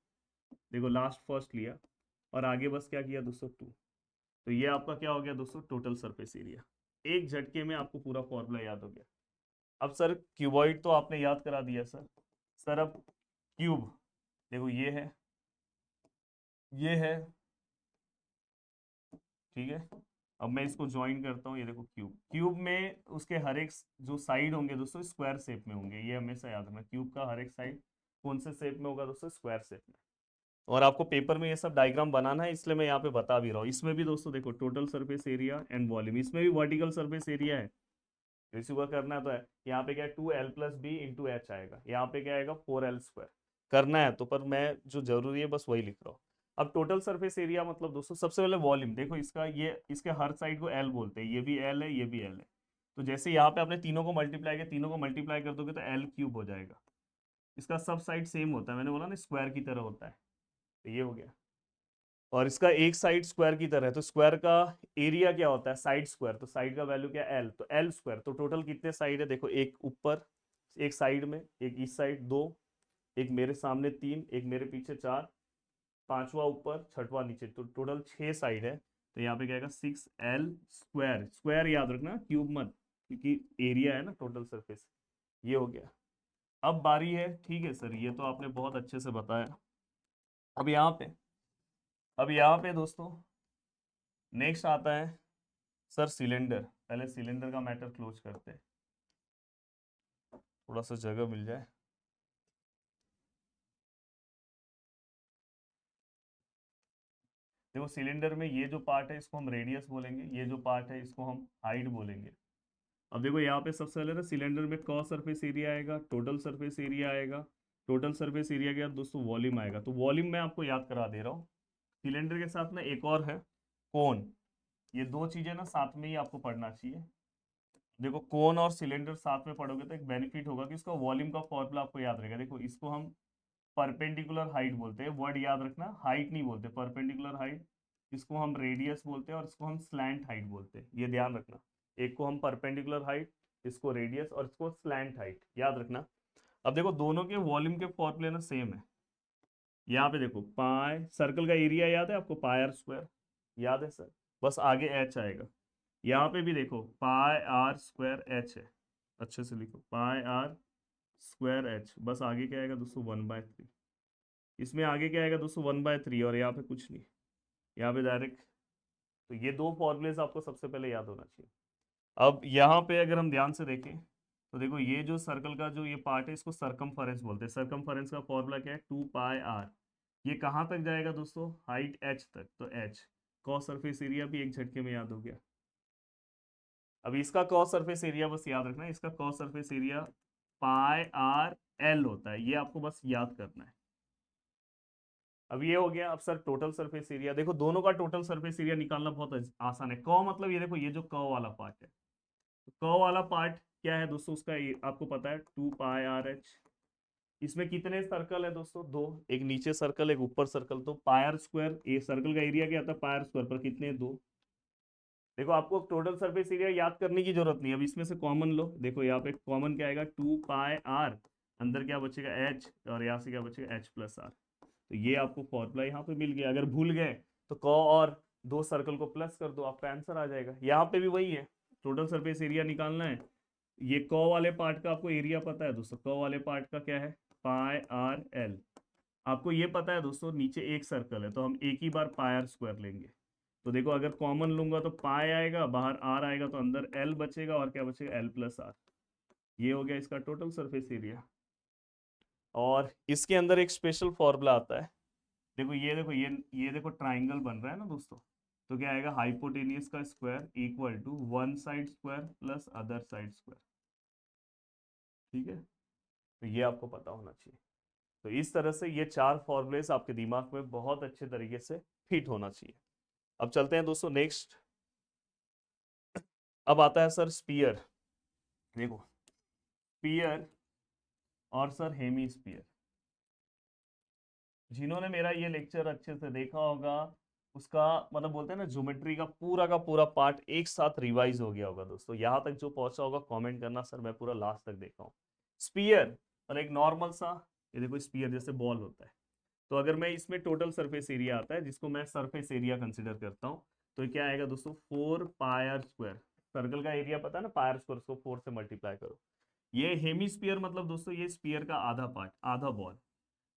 देखो लास्ट फर्स्ट लिया और आगे बस क्या किया दोस्तों, टू। तो ये आपका क्या हो गया दोस्तों, टोटल सरफेस एरिया। एक झटके में आपको पूरा फॉर्मूला याद हो गया। अब सर क्यूबॉइड तो आपने याद करा दिया सर, सर अब क्यूब, देखो ये है, ठीक है। अब मैं इसको ज्वाइन करता हूँ, ये देखो क्यूब, क्यूब में उसके हर एक जो साइड होंगे दोस्तों स्क्वायर शेप में होंगे, ये हमेशा याद रखना, क्यूब का हर एक साइड कौन से शेप में होगा दोस्तों, स्क्वायर शेप में। और आपको पेपर में ये सब डायग्राम बनाना है, इसलिए मैं यहाँ पे बता भी रहा हूँ। इसमें भी दोस्तों देखो total surface area and volume, इसमें भी वर्टिकल सरफेस एरिया है, इसी को करना है। तो है यहाँ पे क्या है, 2l+b/h आएगा, यहाँ पे क्या आएगा 4l² करना है तो, पर मैं जो जरूरी है बस वही लिख रहा हूँ। अब टोटल सरफेस एरिया मतलब दोस्तों सबसे पहले वॉल्यूम देखो, इसका ये इसके हर साइड को एल बोलते हैं, ये भी एल है, ये भी एल है। तो जैसे यहाँ पे आपने तीनों को मल्टीप्लाई किया, तीनों को मल्टीप्लाई कर दोगे तो l³ हो जाएगा। इसका सब साइड सेम होता है, मैंने बोला ना स्क्वायर की तरह होता है, तो ये हो गया। और इसका एक साइड स्क्वायर की तरह है, तो स्क्वायर का एरिया क्या होता है, साइड स्क्वायर, तो साइड का वैल्यू क्या है, एल, तो l²। तो टोटल कितने साइड है देखो, एक ऊपर एक साइड में, एक इस साइड दो, एक मेरे सामने तीन, एक मेरे पीछे चार, पांचवा ऊपर, छठवां नीचे, तो टोटल 6 साइड है। तो यहाँ पे क्या आएगा 6l², स्क्वायर याद रखना, क्यूब मत, क्योंकि एरिया है ना टोटल सरफेस। ये हो गया। अब बारी है, ठीक है सर ये तो आपने बहुत अच्छे से बताया। अब यहाँ पे दोस्तों नेक्स्ट आता है सर सिलेंडर, पहले सिलेंडर का मैटर क्लोज करते हैं, थोड़ा सा जगह मिल जाए। देखो सिलेंडर में ये जो पार्ट है इसको हम रेडियस बोलेंगे, ये जो पार्ट है इसको हम हाइट बोलेंगे। अब देखो यहाँ पे सबसे पहले ना सिलेंडर में कॉस सरफेस एरिया आएगा, टोटल सरफेस एरिया आएगा, टोटल सरफेस एरिया के बाद दोस्तों वॉल्यूम आएगा। तो वॉल्यूम मैं आपको याद करा दे रहा हूँ। सिलेंडर के साथ ना एक और है कोन, ये दो चीजें ना साथ में ही आपको पढ़ना चाहिए। देखो कोन और सिलेंडर साथ में पढ़ोगे तो एक बेनिफिट होगा कि इसका वॉल्यूम का फॉर्मूला आपको याद रहेगा। देखो इसको हम परपेंडिकुलर हाइट बोलते हैं, वर्ड याद रखना, हाइट नहीं बोलते, परपेंडिकुलर हाइट। इसको हम रेडियस बोलते हैं और इसको हम स्लैंट हाइट बोलते हैं, ये ध्यान रखना। एक को हम परपेंडिकुलर हाइट, इसको रेडियस, और इसको स्लैंट हाइट, याद रखना। अब देखो दोनों के वॉल्यूम के फॉर्मूले ना सेम है। यहाँ पे देखो पाई, सर्कल का एरिया याद है आपको, पाई आर स्क्वायर, याद है सर, बस आगे एच आएगा। यहाँ पे भी देखो पाई आर स्क्वायर एच है, अच्छे से लिखो पाई आर स्क्वायर एच, बस आगे क्या आएगा दोस्तों 1/3। इसमें आगे क्या आएगा दोस्तों 1/3, और यहाँ पे कुछ नहीं, यहाँ पे डायरेक्ट। तो ये दो फॉर्मूलेस आपको सबसे पहले याद होना चाहिए। अब यहाँ पे अगर हम ध्यान से देखें तो देखो ये जो सर्कल का जो ये पार्ट है इसको सरकमफेरेंस बोलते हैं। सरकमफेरेंस का फॉर्मूला क्या है, 2πr। ये कहाँ तक जाएगा दोस्तों, हाइट h तक, तो h। कॉस सरफेस एरिया भी एक झटके में याद हो गया। अब इसका कॉस सरफेस एरिया बस याद रखना है, इसका cos surface area pi R L होता है, ये आपको बस याद करना है। अब ये हो गया। अब सर टोटल सरफेस एरिया, देखो दोनों का टोटल सरफेस एरिया निकालना बहुत आसान है। कॉ मतलब ये देखो ये जो कॉ वाला पार्ट है, कॉ वाला पार्ट क्या है दोस्तों, उसका आपको पता है 2πr h। इसमें कितने सर्कल है दोस्तों, दो, एक नीचे सर्कल एक ऊपर सर्कल, तो पायर स्क्वायर, ये सर्कल का एरिया क्या था पायर स्क्वायर पर कितने, दो। देखो आपको टोटल सरफेस एरिया याद करने की जरूरत नहीं, अब इसमें से कॉमन लो। देखो यहाँ पे कॉमन क्या आएगा 2πr, अंदर क्या बचेगा h, और यहाँ से क्या बचेगा h+r। तो ये आपको फॉर्मूला यहाँ पे मिल गया। अगर भूल गए तो कॉ और दो सर्कल को प्लस कर दो, आपका आंसर आ जाएगा। यहाँ पे भी वही है, टोटल सरफेस एरिया निकालना है। ये कॉ वाले पार्ट का आपको एरिया पता है दोस्तों, कॉ वाले पार्ट का क्या है पाई आर एल। आपको ये पता है दोस्तों नीचे एक सर्कल है तो हम एक ही बार पाई आर स्क्वायर लेंगे। तो देखो अगर कॉमन लूंगा तो पाई आएगा, बाहर आर आएगा, तो अंदर एल बचेगा, और क्या बचेगा l+r। ये हो गया इसका टोटल सरफेस एरिया। और इसके अंदर एक स्पेशल फॉर्मूला आता है। देखो ये देखो ये देखो ट्राइंगल बन रहा है ना दोस्तों, तो क्या आएगा हाइपोटेनियस का square equal to one side square plus other side square. ठीक है, तो ये आपको पता होना चाहिए। तो इस तरह से ये चार फॉर्मूलेस आपके दिमाग में बहुत अच्छे तरीके से फिट होना चाहिए। अब चलते हैं दोस्तों नेक्स्ट। अब आता है सर स्पीयर। देखो स्पीयर और सर हेमी स्पीयर, जिन्होंने मेरा ये लेक्चर अच्छे से देखा होगा उसका मतलब बोलते हैं ना ज्योमेट्री का पूरा पार्ट एक साथ रिवाइज हो गया होगा दोस्तों। यहाँ तक जो पहुंचा होगा कमेंट करना, सर मैं पूरा लास्ट तक देखा हूँ। स्पीयर और एक नॉर्मल सा, ये देखो स्पीयर जैसे बॉल होता है, तो अगर मैं इसमें टोटल सरफेस एरिया आता है जिसको मैं सरफेस एरिया कंसिडर करता हूँ, तो क्या आएगा दोस्तों 4πr²। सर्कल का एरिया पता है ना, पायर स्क्वायर, उसको 4 से मल्टीप्लाई करो। ये हेमीस्फीयर मतलब दोस्तों ये स्पीयर का आधा पार्ट, आधा बॉल।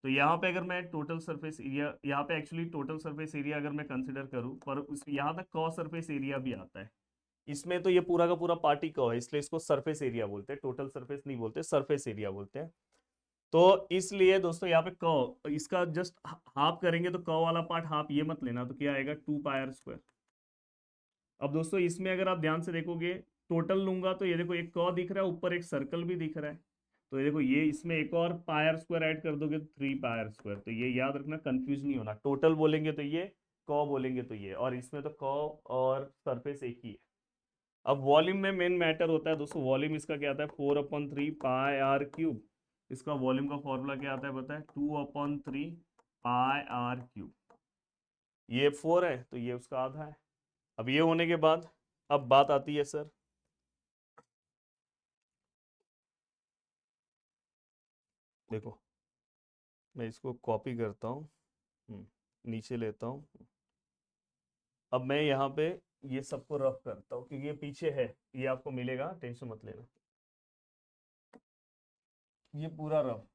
तो यहाँ पे अगर मैं टोटल सरफेस एरिया, यहाँ पे एक्चुअली टोटल सरफेस एरिया अगर मैं कंसिडर करूँ, पर उस यहाँ तक कॉ सरफेस एरिया भी आता है। इसमें तो ये पूरा का पूरा पार्ट ही कॉ है, इसलिए इसको सरफेस एरिया बोलते हैं, टोटल सरफेस नहीं बोलते, सरफेस एरिया बोलते हैं। तो इसलिए दोस्तों यहाँ पे कॉ इसका जस्ट हाफ करेंगे, तो कॉ वाला पार्ट हाफ ये मत लेना, तो क्या आएगा 2πr²। अब दोस्तों इसमें अगर आप ध्यान से देखोगे, टोटल लूंगा तो ये देखो एक कॉ दिख रहा है, ऊपर एक सर्कल भी दिख रहा है, तो ये देखो ये इसमें एक और πr² ऐड कर दोगे तो 3πr²। तो ये याद रखना, कंफ्यूज नहीं होना, टोटल बोलेंगे तो ये, कॉ बोलेंगे तो ये, और इसमें तो कॉ और सरफेस एक ही है। अब वॉल्यूम में मेन मैटर होता है दोस्तों, वॉल्यूम इसका क्या आता है 4/3πr³। इसका वॉल्यूम का फॉर्मूला क्या आता है पता है, 2/3πr³। ये 4 है तो ये उसका आधा है। अब ये होने के बाद अब बात आती है सर, देखो मैं इसको कॉपी करता हूँ, नीचे लेता हूँ। अब मैं यहाँ पे ये सबको रफ करता हूँ क्योंकि ये पीछे है, ये आपको मिलेगा, टेंशन मत लेना। ये पूरा रफ।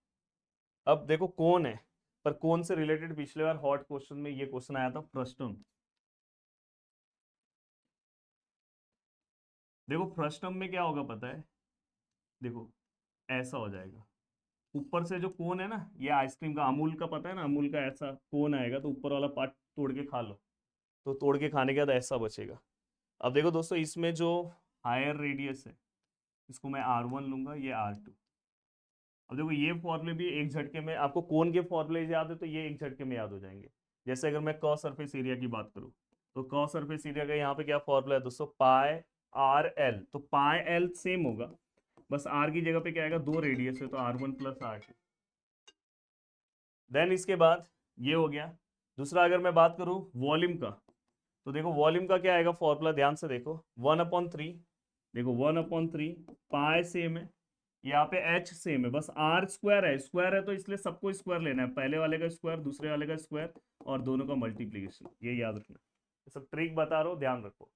अब देखो कौन है, पर कौन से रिलेटेड पिछले बार हॉट क्वेश्चन में ये क्वेश्चन आया था फ्रस्टम। देखो फर्स्ट टर्म में क्या होगा पता है, देखो ऐसा हो जाएगा, ऊपर से जो कोन है ना, ये आइसक्रीम का अमूल का पता है ना, अमूल का ऐसा कोन आएगा, तो ऊपर वाला पार्ट तोड़ के खा लो, तो तोड़ के खाने के बाद ऐसा बचेगा। अब देखो दोस्तों, इसमें जो हायर रेडियस है, इसको मैं R1 लूंगा, ये R2। अब देखो ये फॉर्मूले भी एक झटके में, आपको कोन के फॉर्मूले याद है तो ये एक झटके में याद हो जाएंगे। जैसे अगर मैं कॉस सरफेस एरिया की बात करूँ, तो कॉस सरफेस एरिया का यहाँ पे क्या फॉर्मूला है दोस्तों, पाई RL। तो पाई L सेम होगा, बस R की जगह पे क्या आएगा, दो रेडियस है तो R1 प्लस R2। देन इसके बाद ये हो गया। दूसरा अगर मैं बात करूँ वॉल्यूम का, तो देखो वॉल्यूम का क्या आएगा फॉर्मूला, ध्यान से देखो, 1/3। देखो 1/3 पाई सेम है, यहाँ पे H सेम है, बस R स्क्वायर है, स्क्वायर है तो इसलिए सबको स्क्वायर लेना है, पहले वाले का स्क्वायर, दूसरे वाले का स्क्वायर, और दोनों का मल्टीप्लीकेशन, ये याद रखना। ये सब ट्रिक बता रहा हूँ, ध्यान रखो।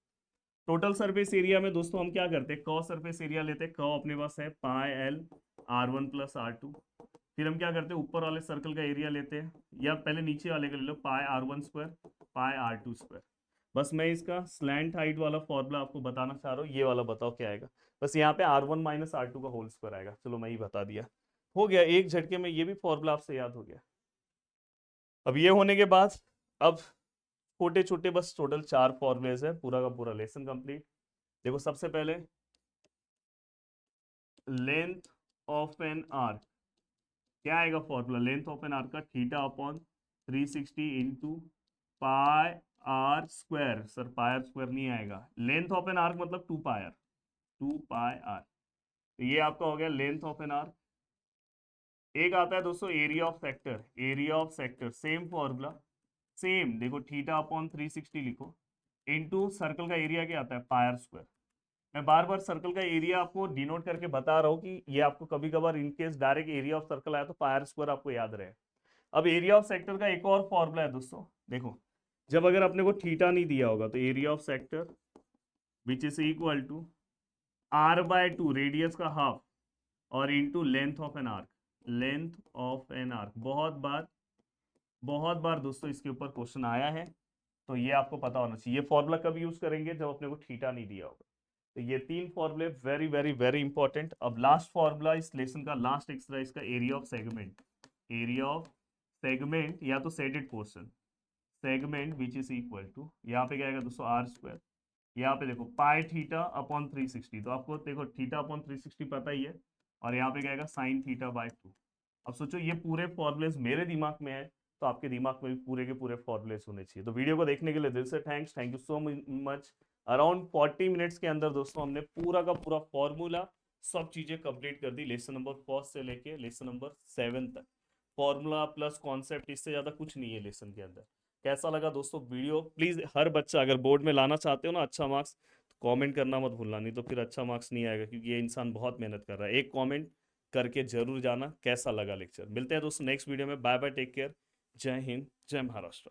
टोटल सरफेस एरिया में दोस्तों हम क्या करते हैं, कॉ सरफेस एरिया लेते हैं, कॉ अपने पास है पाई L R1 प्लस R2। फिर हम क्या करते हैं, ऊपर वाले सर्कल का एरिया लेते हैं, या पहले नीचे वाले का ले लो, पाई R1 square pi R2 square. बस मैं इसका स्लैंट हाइट वाला फॉर्मूला आपको बताना चाह रहा हूँ, ये वाला बताओ क्या आएगा। बस यहाँ पे R1 माइनस R2 का होल स्क्वायर आएगा, चलो मैं ही बता दिया, हो गया एक झटके में, ये भी फॉर्मूला आपसे याद हो गया। अब ये होने के बाद, अब छोटे छोटे बस टोटल 4 फॉर्मूलेज है, पूरा का पूरा लेसन कंप्लीट। देखो सबसे पहले लेंथ ऑफ एन आर्क, क्या आएगा formula, length of an arc का theta upon 360 into pi are square. Sir pi are square नहीं आएगा, लेंथ ऑफ एन आर्क मतलब 2 पाई आर, 2 पाई आर। तो ये आपका हो गया लेंथ ऑफ एन आर्क। एक आता है दोस्तों area of sector, area of sector same formula, same देखो थीटा अपॉन 360 लिखो, इनटू सर्कल का एरिया क्या आता है, पाई आर स्क्वायर। मैं बार बार सर्कल का एरिया आपको डिनोट करके बता रहा हूँ कि ये आपको कभी कभार in case direct area of circle आया तो पाई आर स्क्वायर आपको याद रहे। अब एरिया ऑफ सेक्टर का एक और फॉर्मूला है दोस्तों, देखो जब अगर अपने को थीटा नहीं दिया होगा तो area of sector which is equal to R/2 radius का हाफ और into length of an arc, length of an arc. बहुत बार दोस्तों इसके ऊपर क्वेश्चन आया है, तो ये आपको पता होना चाहिए। ये फॉर्मूला कब यूज करेंगे, जब अपने को थीटा नहीं दिया होगा। तो ये 3 फॉर्मूले वेरी वेरी वेरी इंपॉर्टेंट। अब लास्ट फॉर्मूला इस लेसन का, लास्ट एक्सरसाइज का, area of segment, area of segment या तो shaded portion, segment which is equal to, यहाँ पे क्या आएगा दोस्तों R स्क्वायर, यहाँ पे देखो पाई थीटा अपॉन 360, तो आपको देखो थीटा अपॉन 360 पता ही है, और यहाँ पे क्या आएगा साइन थीटा बाय 2। अब सोचो ये पूरे फॉर्मुलेस मेरे दिमाग में है, तो आपके दिमाग में भी पूरे के पूरे फॉर्मुलेस होने चाहिए। तो वीडियो को देखने के लिए दिल से thanks, thank you so much. Around 40 minutes के अंदर दोस्तों हमने पूरा का पूरा फॉर्मूला सब चीजें कंप्लीट कर दी, लेसन नंबर 1 से लेके लेसन नंबर 7 तक। फॉर्मूला प्लस कॉन्सेप्ट, इससे ज्यादा कुछ नहीं है लेसन के अंदर। कैसा लगा दोस्तों वीडियो, प्लीज हर बच्चा अगर बोर्ड में लाना चाहते हो ना अच्छा मार्क्स, तो कमेंट करना मत भूलना, नहीं तो फिर अच्छा मार्क्स नहीं आएगा, क्योंकि ये इंसान बहुत मेहनत कर रहा है। एक कमेंट करके जरूर जाना कैसा लगा लेक्चर। मिलते हैं दोस्तों नेक्स्ट वीडियो में, बाय बाय, टेक केयर, जय हिंद, जय महाराष्ट्र।